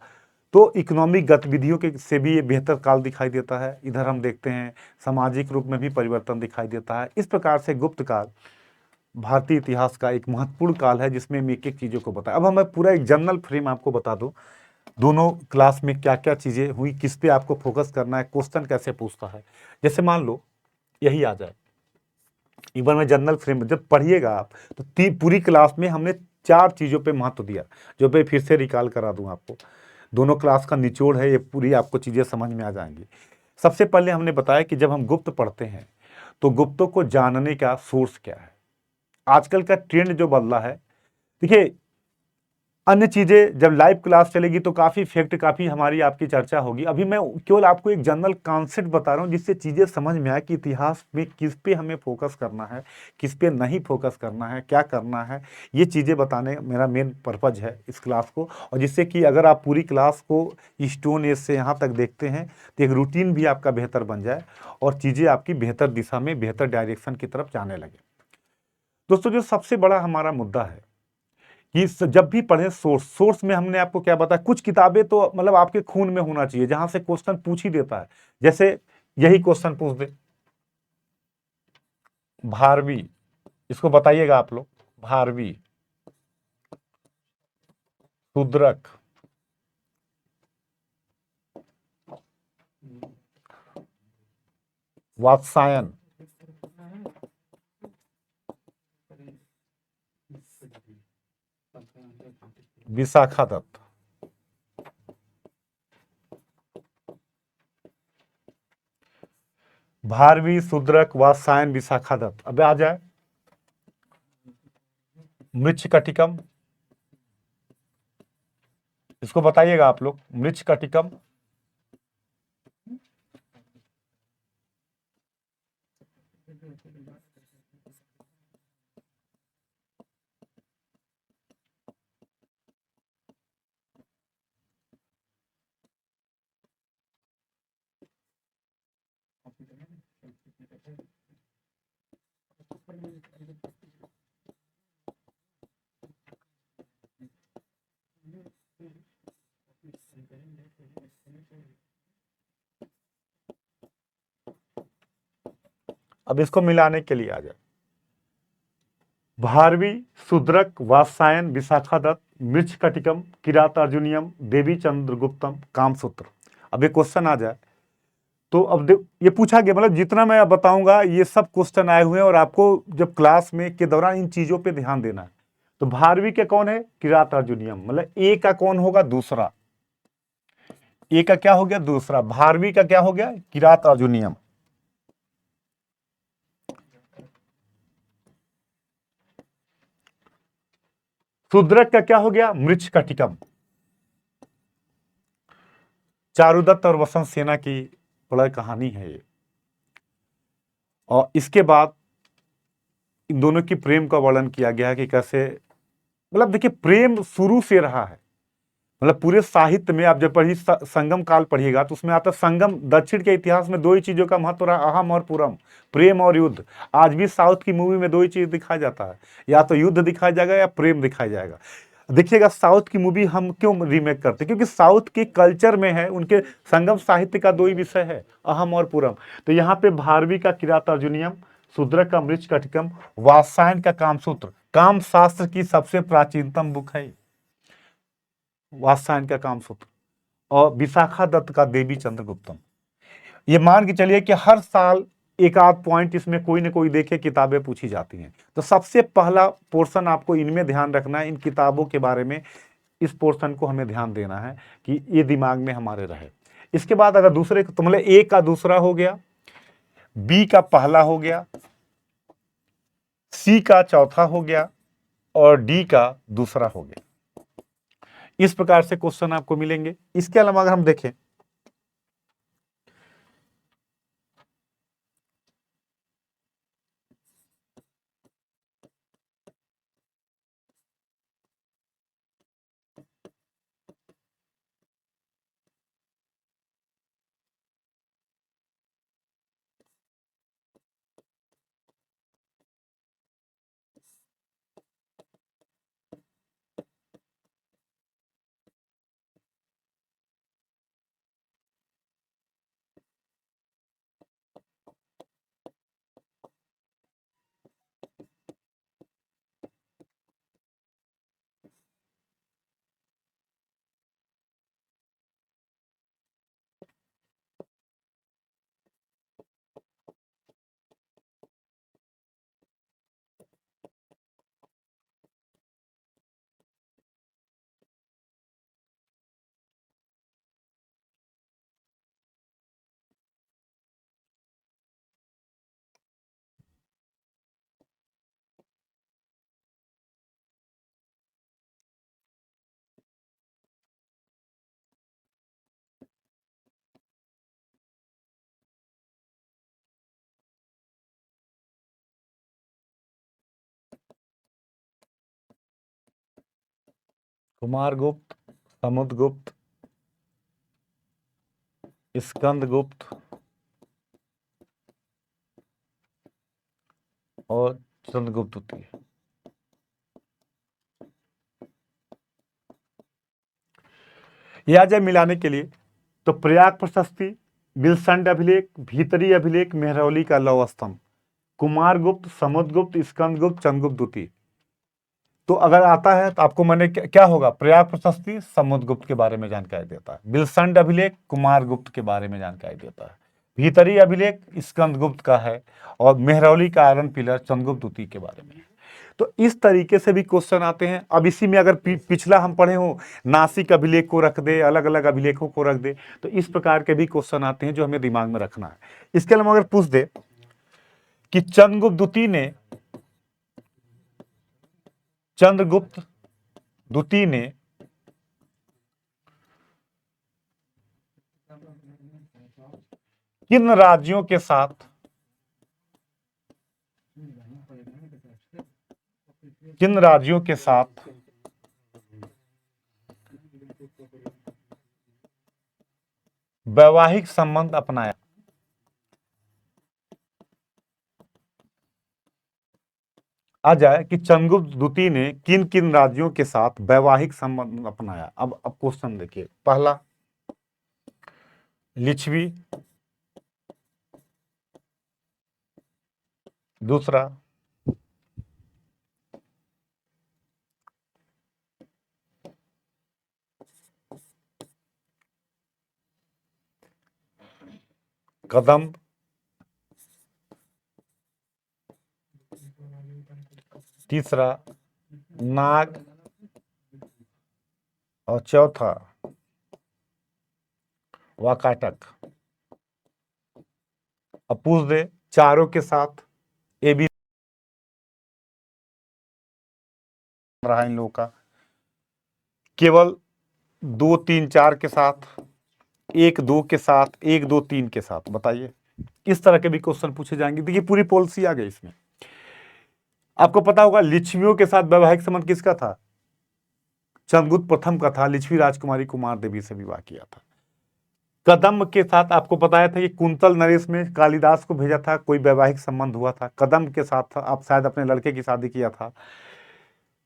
Speaker 1: तो इकोनॉमिक गतिविधियों के से भी ये बेहतर काल दिखाई देता है। इधर हम देखते हैं सामाजिक रूप में भी परिवर्तन दिखाई देता है। इस प्रकार से गुप्त काल भारतीय इतिहास का एक महत्वपूर्ण काल है, जिसमें हम एक एक चीज़ों को बताएं। अब हमें पूरा एक जनरल फ्रेम आपको बता दूं, दोनों क्लास में क्या क्या चीज़ें हुई, किस पे आपको फोकस करना है, क्वेश्चन कैसे पूछता है। जैसे मान लो यही आ जाए, एक बार मैं जनरल फ्रेम जब पढ़िएगा आप, तो पूरी क्लास में हमने 4 चीज़ों पे महत्व दिया, जो मैं फिर से रिकॉल करा दूं आपको। दोनों क्लास का निचोड़ है, ये पूरी आपको चीज़ें समझ में आ जाएंगी। सबसे पहले हमने बताया कि जब हम गुप्त पढ़ते हैं, तो गुप्तों को जानने का सोर्स क्या है। आजकल का ट्रेंड जो बदला है, देखिए, अन्य चीजें जब लाइव क्लास चलेगी तो काफी फैक्ट, काफी हमारी आपकी चर्चा होगी। अभी मैं केवल आपको एक जनरल कॉन्सेप्ट बता रहा हूं, जिससे चीजें समझ में आए कि इतिहास में किस पे हमें फोकस करना है, किस पे नहीं फोकस करना है, क्या करना है। ये चीजें बताने मेरा मेन पर्पज है इस क्लास को। और जिससे कि अगर आप पूरी क्लास को स्टोन एज से यहाँ तक देखते हैं, तो एक रूटीन भी आपका बेहतर बन जाए, और चीजें आपकी बेहतर दिशा में, बेहतर डायरेक्शन की तरफ जाने लगे। दोस्तों, जो सबसे बड़ा हमारा मुद्दा है कि जब भी पढ़े सोर्स, सोर्स में हमने आपको क्या बताया, कुछ किताबें तो मतलब आपके खून में होना चाहिए, जहां से क्वेश्चन पूछ ही देता है। जैसे यही क्वेश्चन पूछ दे, भारवी, इसको बताइएगा आप लोग, भारवी, शूद्रक, वात्सायन, विशाखा दत्त। भारवी, शूद्रक, वात्सायन, विशाखा दत्त। अब आ जाए मृच्छकटिकम, इसको बताइएगा आप लोग, मृच्छकटिकम, अब इसको मिलाने के लिए आ जाए। भारवी, शूद्रक, वात्सायन, विशाखादत्त, मृच्छकटिकम, किरात अर्जुनियम, देवी चंद्रगुप्तम, कामसूत्र। अब ये क्वेश्चन आ जाए तो अब ये पूछा गया, मतलब जितना मैं बताऊंगा ये सब क्वेश्चन आए हुए हैं और आपको जब क्लास में के दौरान इन चीजों पे ध्यान देना है। तो भारवी के कौन है? किरात अर्जुनियम, मतलब ए का कौन होगा? दूसरा। ए का क्या हो गया? दूसरा। भारवी का क्या हो गया? किरात अर्जुनियम। शूद्रक का क्या हो गया? मृच्छकटिकम। चारुदत्त और वसंत सेना की प्रलय कहानी है ये। और इसके बाद इन दोनों की प्रेम का वर्णन किया गया है कि कैसे, मतलब देखिए प्रेम शुरू से रहा है। मतलब पूरे साहित्य में आप जब पढ़िए संगम काल पढ़िएगा तो उसमें आता संगम, दक्षिण के इतिहास में दो ही चीजों का महत्व रहा, अहम और पुरम, प्रेम और युद्ध। आज भी साउथ की मूवी में दो ही चीज दिखाया जाता है, या तो युद्ध दिखाया जाएगा या प्रेम दिखाया जाएगा। देखिएगा साउथ की मूवी हम क्यों रीमेक करते हैं? क्योंकि साउथ के कल्चर में है, उनके संगम साहित्य का दो ही विषय है, अहम और पुरम। तो यहाँ पे भारवी का किरात अर्जुनियम, शूद्रक का मृच्छकटिकम, वात्सायन का कामसूत्र, काम शास्त्र की सबसे प्राचीनतम बुक है वात्सायन का कामसूत्र, और विशाखा दत्त का देवी चंद्रगुप्तम। ये मान के चलिए कि हर साल एक आध पॉइंट इसमें कोई ना कोई देखिए किताबें पूछी जाती हैं। तो सबसे पहला पोर्शन आपको इनमें ध्यान रखना है, इन किताबों के बारे में इस पोर्शन को हमें ध्यान देना है कि ये दिमाग में हमारे रहे। इसके बाद अगर दूसरे तो मतलब ए का दूसरा हो गया, बी का पहला हो गया, सी का चौथा हो गया और डी का दूसरा हो गया। इस प्रकार से क्वेश्चन आपको मिलेंगे। इसके अलावा अगर हम देखें कुमारगुप्त, समुद्रगुप्त, स्कंदगुप्त और चंद्रगुप्त द्वितीय। ये आ जाए मिलाने के लिए तो प्रयाग प्रशस्ति, बिलसंड अभिलेख, भीतरी अभिलेख, मेहरौली का लौह स्तंभ, कुमारगुप्त, समुद्रगुप्त, स्कंदगुप्त, चंद्रगुप्त द्वितीय। तो अगर आता है तो आपको मैंने क्या होगा? प्रयाग प्रशस्ति समुद्रगुप्त के बारे में जानकारी देता है, बिलसंड अभिलेख कुमारगुप्त के बारे में जानकारी देता है, भीतरी अभिलेख स्कंदगुप्त का है और मेहरौली का आयरन पिलर चंद्रगुप्त द्वितीय के बारे में। तो इस तरीके से भी क्वेश्चन आते हैं। अब इसी में अगर पिछला हम पढ़े हो, नासिक अभिलेख को रख दे, अलग अलग अभिलेखों को रख दे, तो इस प्रकार के भी क्वेश्चन आते हैं जो हमें दिमाग में रखना है। इसके अलावा अगर पूछ दे कि चंद्रगुप्त द्वितीय ने किन राज्यों के साथ वैवाहिक संबंध अपनाया? आ जाए कि चंद्रगुप्त द्वितीय ने किन किन राज्यों के साथ वैवाहिक संबंध अपनाया। अब क्वेश्चन देखिए, पहला लिच्छवी, दूसरा कदम्ब, तीसरा नाग, और चौथा वाकाटक। अब पूछ दे चारों के साथ ए बी रहा इन लोगों का, केवल 2 3 4 के साथ, 1 2 के साथ, 1 2 3 के साथ, बताइए। इस तरह के भी क्वेश्चन पूछे जाएंगे। देखिए पूरी पॉलिसी आ गई इसमें। आपको पता होगा लिच्छवियों के साथ वैवाहिक संबंध किसका था? चंद्रगुप्त प्रथम का था। लिच्छवी राजकुमारी कुमार देवी से विवाह किया था। कदम्ब के साथ आपको बताया था कि कुंतल नरेश में कालिदास को भेजा था, कोई वैवाहिक संबंध हुआ था। कदम्ब के साथ आप शायद अपने लड़के की शादी किया था।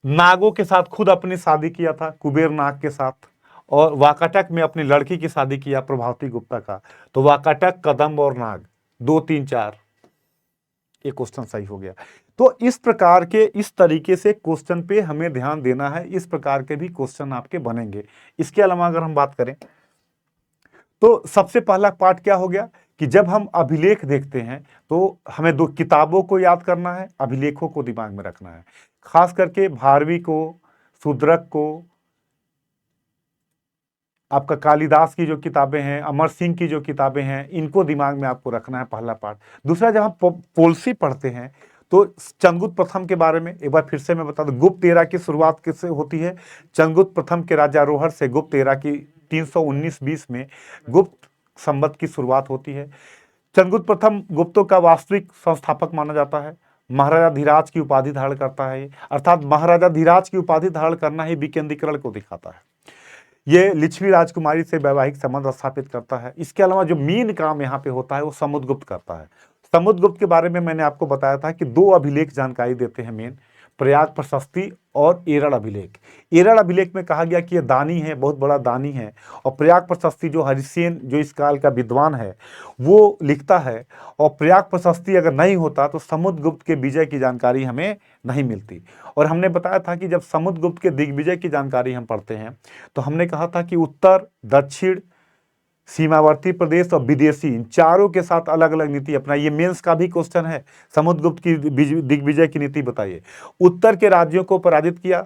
Speaker 1: नागों के साथ खुद अपनी शादी किया था, कुबेर नाग के साथ। और वाकाटक में अपनी लड़की की शादी किया, प्रभावती गुप्ता का। तो वाकाटक, कदम्ब और नाग, 2 3 4, ये क्वेश्चन सही हो गया। तो इस प्रकार के, इस तरीके से क्वेश्चन पे हमें ध्यान देना है। इस प्रकार के भी क्वेश्चन आपके बनेंगे। इसके अलावा अगर हम बात करें तो सबसे पहला पार्ट क्या हो गया कि जब हम अभिलेख देखते हैं तो हमें 2 किताबों को याद करना है, अभिलेखों को दिमाग में रखना है। खास करके भारवी को, शूद्रक को, आपका कालिदास की जो किताबें हैं, अमर सिंह की जो किताबें हैं, इनको दिमाग में आपको रखना है, पहला पार्ट। दूसरा, जब हम पॉलिसी पढ़ते हैं तो चंद्रगुप्त प्रथम के बारे में एक बार फिर से मैं बता दूं। गुप्त एरा की शुरुआत किससे होती है? चंद्रगुप्त प्रथम के राजारोहण से गुप्त एरा की 319-20 में गुप्त संवत की शुरुआत होती है। चंद्रगुप्त प्रथम गुप्तों का वास्तविक संस्थापक माना जाता है। महाराजा धीराज की उपाधि धारण करता है, अर्थात महाराजा धीराज की उपाधि धारण करना ही विकेंद्रीकरण को दिखाता है। ये लिच्छवी राजकुमारी से वैवाहिक संबंध स्थापित करता है। इसके अलावा जो मेन काम यहाँ पे होता है वो समुद्रगुप्त करता है। समुद्रगुप्त के बारे में मैंने आपको बताया था कि 2 अभिलेख जानकारी देते हैं मेन, प्रयाग प्रशस्ति और एरड़ अभिलेख। एरड़ अभिलेख में कहा गया कि ये दानी है, बहुत बड़ा दानी है। और प्रयाग प्रशस्ति जो हरिसेन, जो इस काल का विद्वान है, वो लिखता है। और प्रयाग प्रशस्ति अगर नहीं होता तो समुद्रगुप्त के विजय की जानकारी हमें नहीं मिलती। और हमने बताया था कि जब समुद्रगुप्त के दिग्विजय की जानकारी हम पढ़ते हैं तो हमने कहा था कि उत्तर, दक्षिण, सीमावर्ती प्रदेश और विदेशी, इन चारों के साथ अलग अलग नीति अपनाई। ये मेंस का भी क्वेश्चन है। समुद्रगुप्त की दिग्विजय की नीति बताइए। उत्तर के राज्यों को पराजित किया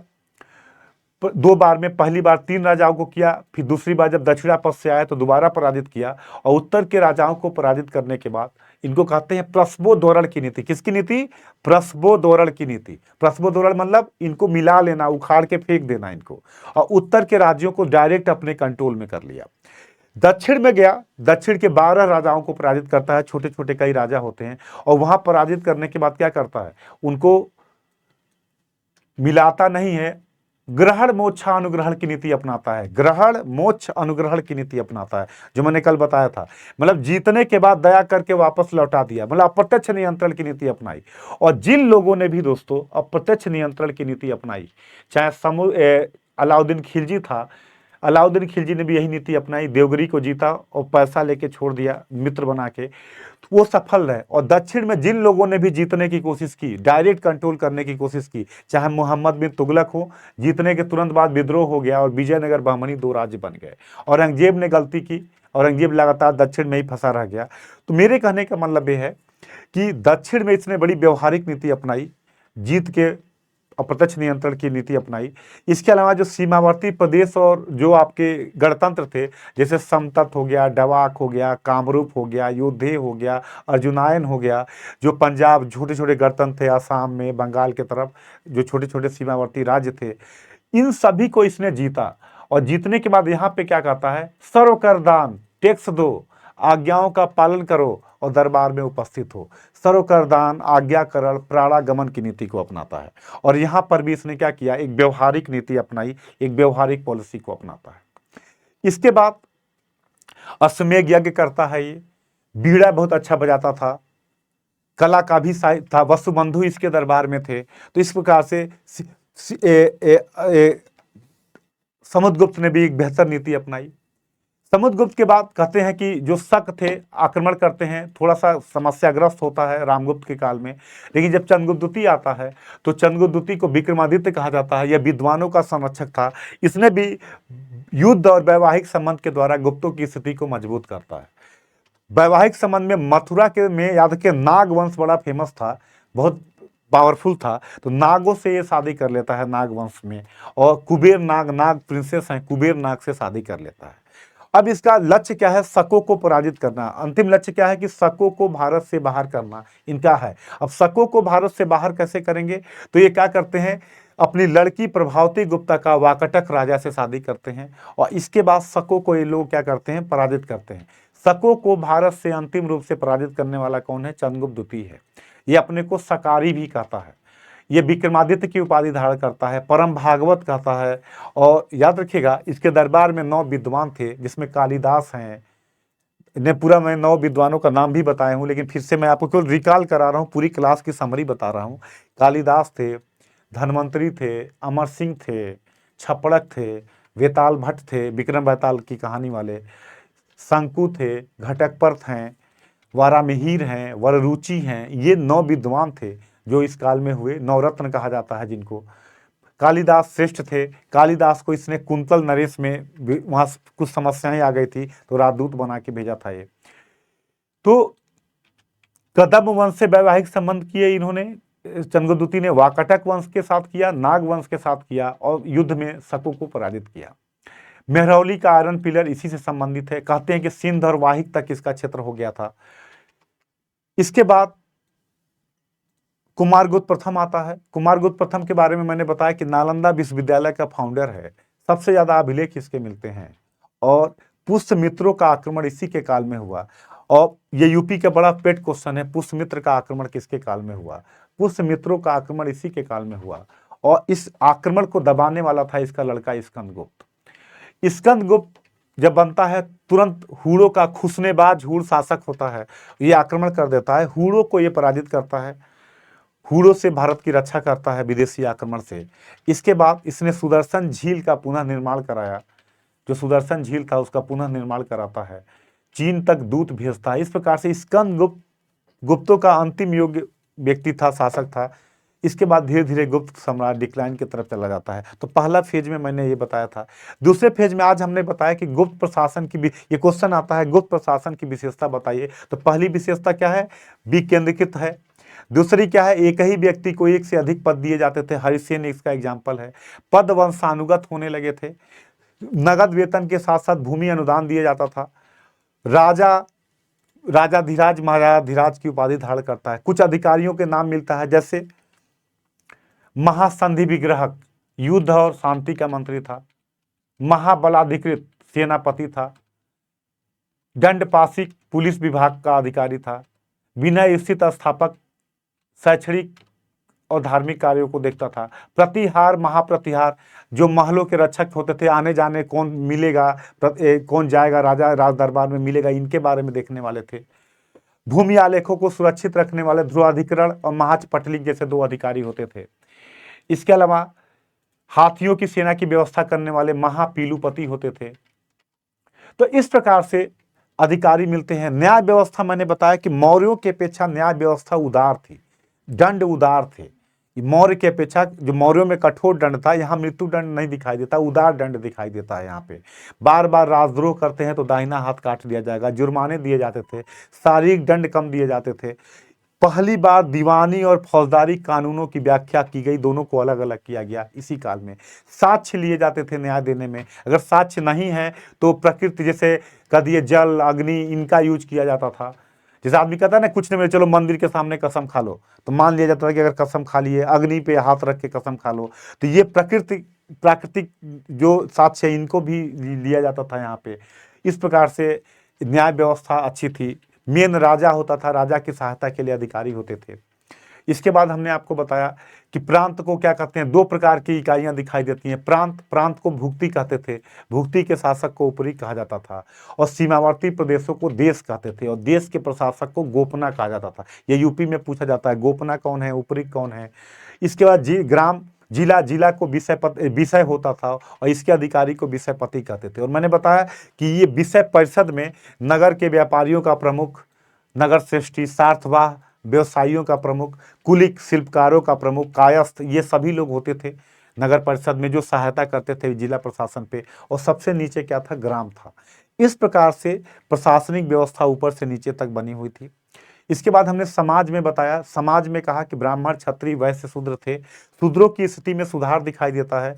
Speaker 1: 2 बार में, पहली बार 3 राजाओं को किया, फिर दूसरी बार जब दक्षिणा पथ से आया तो दोबारा पराजित किया। और उत्तर के राजाओं को पराजित करने के बाद इनको कहते हैं प्रस्बोधोरण की नीति। किसकी नीति? प्रस्बोधोरण की नीति। प्रस्बोधोरण मतलब इनको मिला लेना, उखाड़ के फेंक देना इनको। और उत्तर के राज्यों को डायरेक्ट अपने कंट्रोल में कर लिया। दक्षिण में गया, दक्षिण के 12 राजाओं को पराजित करता है। छोटे छोटे कई राजा होते हैं। और वहां पराजित करने के बाद क्या करता है? उनको मिलाता नहीं है, ग्रहण मोक्ष अनुग्रहण की नीति अपनाता है। ग्रहण मोक्ष अनुग्रहण की नीति अपनाता है, जो मैंने कल बताया था। मतलब जीतने के बाद दया करके वापस लौटा दिया, मतलब अप्रत्यक्ष नियंत्रण की नीति अपनाई। और जिन लोगों ने भी दोस्तों अप्रत्यक्ष नियंत्रण की नीति अपनाई, चाहे अलाउद्दीन खिलजी था, अलाउद्दीन खिलजी ने भी यही नीति अपनाई। देवगिरी को जीता और पैसा लेके छोड़ दिया मित्र बना के, तो वो सफल रहे। और दक्षिण में जिन लोगों ने भी जीतने की कोशिश की, डायरेक्ट कंट्रोल करने की कोशिश की, चाहे मोहम्मद बिन तुगलक हो, जीतने के तुरंत बाद विद्रोह हो गया और विजयनगर बहमनी 2 राज्य बन गए। औरंगजेब ने गलती की, औरंगजेब लगातार दक्षिण में ही फंसा रह गया। तो मेरे कहने का मतलब यह है कि दक्षिण में इसने बड़ी व्यवहारिक नीति अपनाई, जीत के अप्रत्यक्ष नियंत्रण की नीति अपनाई। इसके अलावा जो सीमावर्ती प्रदेश और जो आपके गणतंत्र थे, जैसे समतट हो गया, डवाक हो गया, कामरूप हो गया, योधे हो गया, अर्जुनायन हो गया, जो पंजाब छोटे छोटे गणतंत्र थे, आसाम में, बंगाल के तरफ जो छोटे छोटे सीमावर्ती राज्य थे, इन सभी को इसने जीता। और जीतने के बाद यहाँ पे क्या कहता है? सर्व कर दान, टैक्स दो, आज्ञाओं का पालन करो और दरबार में उपस्थित हो। सर्व कर दान, आज्ञाकरण, प्राणागमन की नीति को अपनाता है। और यहां पर भी इसने क्या किया? एक व्यवहारिक नीति अपनाई, एक व्यवहारिक पॉलिसी को अपनाता है। इसके बाद अश्वमेध यज्ञ करता है। ये बीड़ा बहुत अच्छा बजाता था। कला का भी था, वसुबंधु इसके दरबार में थे। तो इस प्रकार से समुद्रगुप्त ने भी एक बेहतर नीति अपनाई। समुद्रगुप्त के बाद कहते हैं कि जो शक थे आक्रमण करते हैं, थोड़ा सा समस्याग्रस्त होता है रामगुप्त के काल में। लेकिन जब चंद्रगुप्त द्वितीय आता है तो चंद्रगुप्त द्वितीय को विक्रमादित्य कहा जाता है, यह विद्वानों का संरक्षक था। इसने भी युद्ध और वैवाहिक संबंध के द्वारा गुप्तों की स्थिति को मजबूत करता है। वैवाहिक संबंध में मथुरा के में याद के नाग वंश बड़ा फेमस था, बहुत पावरफुल था। तो नागों से ये शादी कर लेता है नाग वंश में, और कुबेर नाग, नाग प्रिंसेस हैं, कुबेर नाग से शादी कर लेता है। अब इसका लक्ष्य क्या है? शकों को पराजित करना। अंतिम लक्ष्य क्या है? कि शकों को भारत से बाहर करना इनका है। अब शकों को भारत से बाहर कैसे करेंगे? तो ये क्या करते हैं, अपनी लड़की प्रभावती गुप्ता का वाकटक राजा से शादी करते हैं, और इसके बाद शकों को ये लोग क्या करते हैं? पराजित करते हैं। शकों को भारत से अंतिम रूप से पराजित करने वाला कौन है? चंद्रगुप्त द्वितीय है। ये अपने को सकारी भी कहता है, ये विक्रमादित्य की उपाधि धारण करता है, परम भागवत कहता है। और याद रखिएगा, इसके दरबार में 9 विद्वान थे, जिसमें कालिदास हैं। इन्हें पूरा मैं 9 विद्वानों का नाम भी बताया हूँ, लेकिन फिर से मैं आपको केवल रिकॉल करा रहा हूँ, पूरी क्लास की समरी बता रहा हूँ। कालिदास थे, धन्वंतरी थे, अमर सिंह थे, छपड़क थे, वेताल भट्ट थे, विक्रम बेताल की कहानी वाले, शंकु थे, घटकपर्त हैं, वारामिहिर हैं, वररुचि हैं। ये 9 विद्वान थे जो इस काल में हुए, नवरत्न कहा जाता है जिनको। कालिदास श्रेष्ठ थे। कालिदास को इसने कुंतल नरेश में वहां कुछ समस्याएं आ गई थी, तो राजदूत बना के भेजा था ये। तो कदम्ब वंश से वैवाहिक संबंध किए इन्होंने, चंद्रगुप्त द्वितीय ने वाकटक वंश के साथ किया, नाग वंश के साथ किया, और युद्ध में शकों को पराजित किया। मेहरौली का आयरन पिलर इसी से संबंधित है। कहते हैं कि सिंध और वाहिक तक इसका क्षेत्र हो गया था। इसके बाद कुमारगुप्त प्रथम आता है। कुमारगुप्त प्रथम के बारे में मैंने बताया कि नालंदा विश्वविद्यालय का फाउंडर है, सबसे ज्यादा अभिलेख इसके मिलते हैं। और पुष्यमित्रों का आक्रमण इसी के काल में हुआ। और ये यूपी का बड़ा पेट क्वेश्चन है, पुष्यमित्र का आक्रमण किसके काल में हुआ? पुष्यमित्रों का आक्रमण इसी के काल में हुआ, और इस आक्रमण को दबाने वाला था इसका लड़का स्कंदगुप्त। स्कंदगुप्त जब बनता है, तुरंत हूणों का खुसनेबाज हूण शासक होता है, ये आक्रमण कर देता है, हूणों को ये पराजित करता है, हूणों से भारत की रक्षा करता है विदेशी आक्रमण से। इसके बाद इसने सुदर्शन झील का पुनः निर्माण कराया, जो सुदर्शन झील था उसका पुनः निर्माण कराता है, चीन तक दूत भेजता है। इस प्रकार से स्कंदगुप्त गुप्तों का अंतिम योग्य व्यक्ति था, शासक था। इसके बाद धीरे धीरे गुप्त साम्राज्य डिक्लाइन की तरफ चला जाता है। तो पहला फेज में मैंने ये बताया था। दूसरे फेज में आज हमने बताया कि गुप्त प्रशासन की भी ये क्वेश्चन आता है, गुप्त प्रशासन की विशेषता बताइए। तो पहली विशेषता क्या है? विकेंद्रीकृत है। दूसरी क्या है? एक ही व्यक्ति को एक से अधिक पद दिए जाते थे, हरिसेन इसका एग्जाम्पल है। पद वंशानुगत होने लगे थे। नगद वेतन के साथ साथ भूमि अनुदान दिया जाता था। राजा राजाधिराज महाराजाधिराज की उपाधि धारण करता है। कुछ अधिकारियों के नाम मिलता है, जैसे महासंधि विग्रहक युद्ध और शांति का मंत्री था, महाबलाधिकृत सेनापति था, दंडपाशिक पुलिस विभाग का अधिकारी था, विनय स्थित स्थापक शैक्षणिक और धार्मिक कार्यों को देखता था, प्रतिहार महाप्रतिहार जो महलों के रक्षक होते थे, आने जाने कौन मिलेगा, कौन जाएगा राजा राज दरबार में मिलेगा, इनके बारे में देखने वाले थे। भूमि आलेखों को सुरक्षित रखने वाले ध्रुवाधिकरण और महाच पटलिक जैसे 2 अधिकारी होते थे। इसके अलावा हाथियों की सेना की व्यवस्था करने वाले महापीलुपति होते थे। तो इस प्रकार से अधिकारी मिलते हैं। न्याय व्यवस्था मैंने बताया कि मौर्यों की अपेक्षा न्याय व्यवस्था उदार थी, दंड उदार थे। मौर्य की अपेक्षा जो मौर्यों में कठोर दंड था, यहाँ मृत्यु दंड नहीं दिखाई देता, उदार दंड दिखाई देता है। यहाँ पे बार बार राजद्रोह करते हैं तो दाहिना हाथ काट दिया जाएगा, जुर्माने दिए जाते थे, शारीरिक दंड कम दिए जाते थे। पहली बार दीवानी और फौजदारी कानूनों की व्याख्या की गई, दोनों को अलग अलग किया गया इसी काल में। साक्ष्य लिए जाते थे न्याय देने में, अगर साक्ष्य नहीं है तो प्रकृति जैसे कह दिए जल अग्नि इनका यूज किया जाता था। जैसे आदमी कहता है ना, कुछ नहीं मेरे, चलो मंदिर के सामने कसम खा लो, तो मान लिया जाता था कि अगर कसम खा लिए, अग्नि पे हाथ रख के कसम खा लो। तो ये प्राकृतिक जो साक्ष्य है इनको भी लिया जाता था यहाँ पे। इस प्रकार से न्याय व्यवस्था अच्छी थी। मेन राजा होता था, राजा की सहायता के लिए अधिकारी होते थे। इसके बाद हमने आपको बताया कि प्रांत को क्या कहते हैं, दो प्रकार की इकाइयां दिखाई देती हैं। प्रांत को भुक्ति कहते थे, भुक्ति के शासक को ऊपरी कहा जाता था, और सीमावर्ती प्रदेशों को देश कहते थे, और देश के प्रशासक को गोपना कहा जाता था। ये यूपी में पूछा जाता है, गोपना कौन है, ऊपरी कौन है। इसके बाद ग्राम जिला जिला को विषय होता था, और इसके अधिकारी को विषयपति कहते थे। और मैंने बताया कि ये विषय परिषद में नगर के व्यापारियों का प्रमुख, नगर श्रेष्ठी, सार्थवाह व्यवसायियों का प्रमुख, कुलिक शिल्पकारों का प्रमुख, कायस्थ, ये सभी लोग होते थे नगर परिषद में, जो सहायता करते थे जिला प्रशासन पे। और सबसे नीचे क्या था, ग्राम था। इस प्रकार से प्रशासनिक व्यवस्था ऊपर से नीचे तक बनी हुई थी। इसके बाद हमने समाज में बताया, समाज में कहा कि ब्राह्मण, क्षत्रिय, वैश्य, शूद्र थे। शूद्रों की स्थिति में सुधार दिखाई देता है।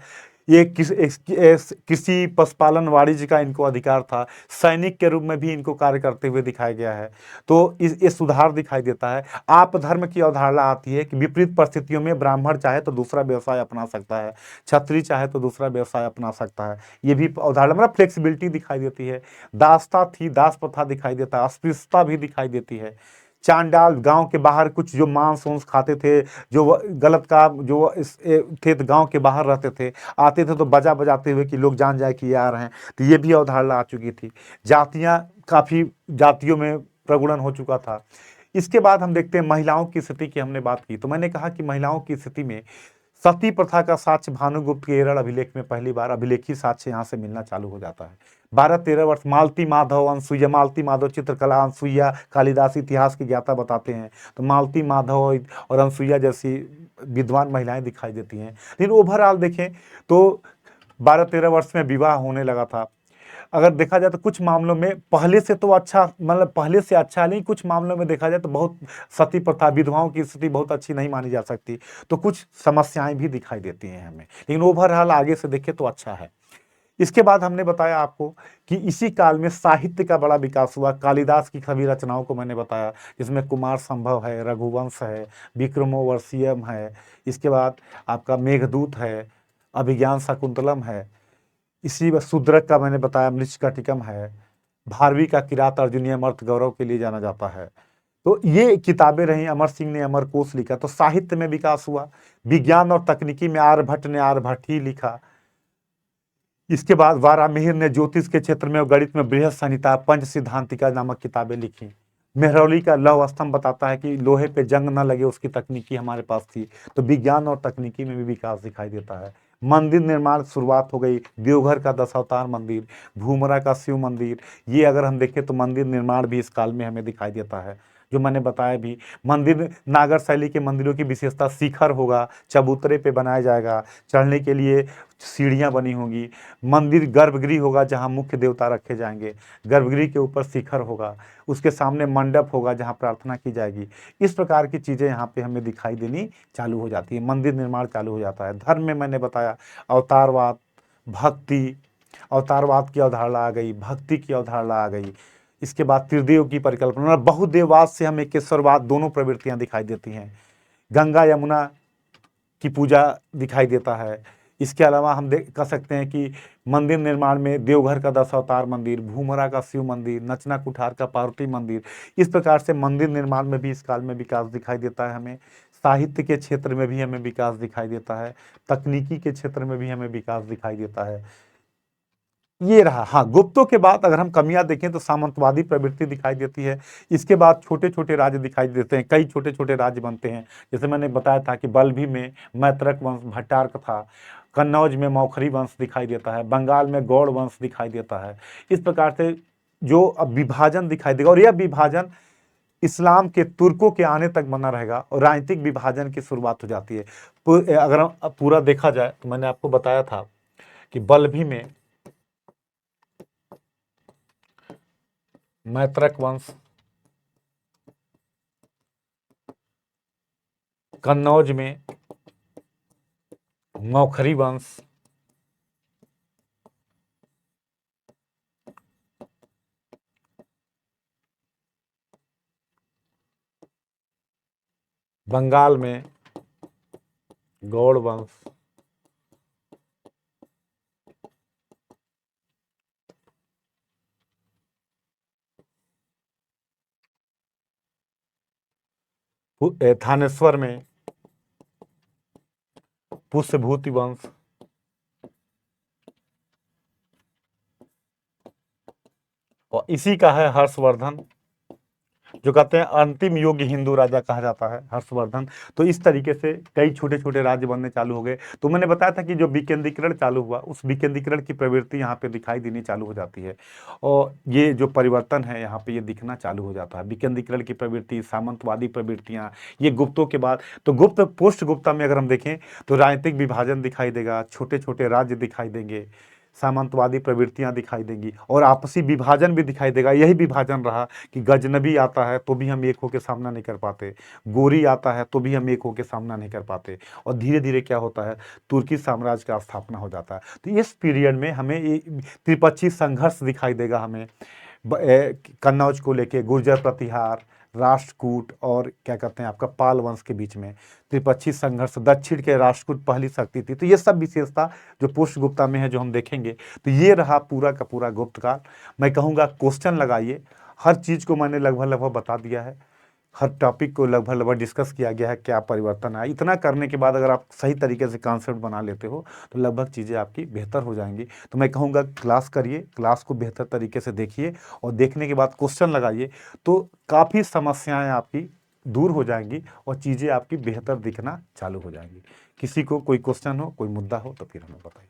Speaker 1: ये कृषि, पशुपालन, वाणिज्य का इनको अधिकार था। सैनिक के रूप में भी इनको कार्य करते हुए दिखाया गया है। तो ये सुधार दिखाई देता है। आप धर्म की अवधारणा आती है कि विपरीत परिस्थितियों में ब्राह्मण चाहे तो दूसरा व्यवसाय अपना सकता है, क्षत्रिय चाहे तो दूसरा व्यवसाय अपना सकता है। ये भी अवधारणा, मतलब फ्लेक्सिबिलिटी दिखाई देती है। दासता थी, दास प्रथा दिखाई देता है, अस्पृश्यता भी दिखाई देती है। चांडाल, गांव के बाहर कुछ जो मांस वांस खाते थे, जो गलत काम, जो थे, तो गांव के बाहर रहते थे, आते थे तो बजा बजाते हुए कि लोग जान जाए कि ये आ रहे हैं। तो ये भी अवधारणा आ चुकी थी। जातियां, काफी जातियों में प्रगुणन हो चुका था। इसके बाद हम देखते हैं महिलाओं की स्थिति की हमने बात की, तो मैंने कहा कि महिलाओं की स्थिति में सती प्रथा का साक्ष्य भानुगुप्त के केरल अभिलेख में पहली बार अभिलेखी साक्ष्य यहाँ से मिलना चालू हो जाता है। 12-13 वर्ष, मालती माधव, अनसुईया, मालती माधव चित्रकला, अनसुईया कालिदास इतिहास की ज्ञाता बताते हैं। तो मालती माधव और अनसुईया जैसी विद्वान महिलाएं दिखाई देती हैं। लेकिन ओवरऑल देखें तो 12-13 वर्ष में विवाह होने लगा था। अगर देखा जाए तो कुछ मामलों में पहले से तो अच्छा, मतलब पहले से अच्छा नहीं, कुछ मामलों में देखा जाए तो बहुत सती प्रथा, विधवाओं की स्थिति बहुत अच्छी नहीं मानी जा सकती। तो कुछ समस्याएं भी दिखाई देती हैं हमें, लेकिन ओवरऑल आगे से देखें तो अच्छा है। इसके बाद हमने बताया आपको कि इसी काल में साहित्य का बड़ा विकास हुआ। कालिदास की सभी रचनाओं को मैंने बताया, जिसमें कुमार संभव है, रघुवंश है, विक्रमोर्वशीयम है, इसके बाद आपका मेघदूत है, अभिज्ञान शाकुंतलम है, इसी शूद्रक का मैंने बताया मृच्छकटिकम है, भारवी का किरात अर्जुनीयम अर्थ गौरव के लिए जाना जाता है। तो ये किताबें रहीं। अमर सिंह ने अमर कोश लिखा। तो साहित्य में विकास हुआ। विज्ञान और तकनीकी में आर्यभट्ट ने आर्यभट्ट ही लिखा। इसके बाद वारामिहिर ने ज्योतिष के क्षेत्र में और गणित में बृहद संहिता, पंच सिद्धांतिका नामक किताबें लिखी। मेहरौली का लौह स्तंभ बताता है कि लोहे पे जंग न लगे उसकी तकनीकी हमारे पास थी। तो विज्ञान और तकनीकी में भी विकास दिखाई देता है। मंदिर निर्माण शुरुआत हो गई। देवघर का दशावतार मंदिर, भूमरा का शिव मंदिर, ये अगर हम देखें तो मंदिर निर्माण भी इस काल में हमें दिखाई देता है। जो मैंने बताया भी, मंदिर नागर शैली के मंदिरों की विशेषता, शिखर होगा, चबूतरे पे बनाया जाएगा, चढ़ने के लिए सीढ़ियाँ बनी होंगी। मंदिर गर्भगृह होगा जहाँ मुख्य देवता रखे जाएंगे, गर्भगृह के ऊपर शिखर होगा, उसके सामने मंडप होगा जहाँ प्रार्थना की जाएगी। इस प्रकार की चीज़ें यहाँ पे हमें दिखाई देनी चालू हो जाती है, मंदिर निर्माण चालू हो जाता है। धर्म में मैंने बताया अवतारवाद, भक्ति, अवतारवाद की अवधारणा आ गई, भक्ति की अवधारणा आ गई। इसके बाद त्रिदेव की परिकल्पना, बहुदेववाद से हमें केशववाद, दोनों प्रवृत्तियां दिखाई देती हैं। गंगा यमुना की पूजा दिखाई देता है। इसके अलावा हम देख कह सकते हैं कि मंदिर निर्माण में देवघर का दशावतार मंदिर, भूमरा का शिव मंदिर, नचना कुठार का पार्वती मंदिर, इस प्रकार से मंदिर निर्माण में भी इस काल में विकास दिखाई देता है हमें। साहित्य के क्षेत्र में भी हमें विकास दिखाई देता है, तकनीकी के क्षेत्र में भी हमें विकास दिखाई देता है। ये रहा। हाँ, गुप्तों के बाद अगर हम कमियां देखें तो सामंतवादी प्रवृत्ति दिखाई देती है। इसके बाद छोटे छोटे राज्य दिखाई देते हैं, कई छोटे छोटे राज्य बनते हैं। जैसे मैंने बताया था कि बल्लभी में मैत्रक वंश, भट्टार्क था, कन्नौज में मौखरी वंश दिखाई देता है, बंगाल में गौड़ वंश दिखाई देता है। इस प्रकार से जो अब विभाजन दिखाई देगा, और यह विभाजन इस्लाम के, तुर्कों के आने तक बना रहेगा, और राजनीतिक विभाजन की शुरुआत हो जाती है। अगर हम पूरा देखा जाए तो मैंने आपको बताया था कि बल्लभी में मैत्रक वंश, कन्नौज में मौखरी वंश, बंगाल में गौड़ वंश, थानेश्वर में पुष्यभूति वंश, और इसी का है हर्षवर्धन, जो कहते हैं अंतिम योग्य हिंदू राजा कहा जाता है हर्षवर्धन। तो इस तरीके से कई छोटे छोटे राज्य बनने चालू हो गए। तो मैंने बताया था कि जो विकेंद्रीकरण चालू हुआ, उस विकेंद्रीकरण की प्रवृत्ति यहाँ पे दिखाई देनी चालू हो जाती है, और ये जो परिवर्तन है यहाँ पे ये दिखना चालू हो जाता है। विकेंद्रीकरण की प्रवृत्ति, सामंतवादी प्रवृत्तियाँ, ये गुप्तों के बाद। तो गुप्त पोस्ट गुप्ता में अगर हम देखें तो राजनीतिक विभाजन दिखाई देगा, छोटे छोटे राज्य दिखाई देंगे, सामंतवादी प्रवृत्तियां दिखाई देंगी, और आपसी विभाजन भी दिखाई देगा। यही विभाजन रहा कि गजनबी आता है तो भी हम एक होकर सामना नहीं कर पाते, गोरी आता है तो भी हम एक होकर सामना नहीं कर पाते, और धीरे धीरे क्या होता है, तुर्की साम्राज्य का स्थापना हो जाता है। तो इस पीरियड में हमें ये त्रिपक्षीय संघर्ष दिखाई देगा, हमें कन्नौज को लेके गुर्जर प्रतिहार, राष्ट्रकूट और क्या कहते हैं आपका पाल वंश के बीच में त्रिपक्षीय संघर्ष, दक्षिण के राष्ट्रकूट पहली शक्ति थी। तो ये सब विशेषता जो पुष्य गुप्ता में है जो हम देखेंगे। तो ये रहा पूरा का पूरा गुप्त काल। मैं कहूँगा क्वेश्चन लगाइए, हर चीज़ को मैंने लगभग लगभग बता दिया है, हर टॉपिक को लगभग लगभग डिस्कस किया गया है, क्या परिवर्तन आया। इतना करने के बाद अगर आप सही तरीके से कॉन्सेप्ट बना लेते हो तो लगभग चीज़ें आपकी बेहतर हो जाएंगी। तो मैं कहूँगा क्लास करिए, क्लास को बेहतर तरीके से देखिए, और देखने के बाद क्वेश्चन लगाइए, तो काफ़ी समस्याएं आपकी दूर हो जाएंगी और चीज़ें आपकी बेहतर दिखना चालू हो जाएंगी। किसी को कोई क्वेश्चन हो, कोई मुद्दा हो तो फिर हमें बताइए।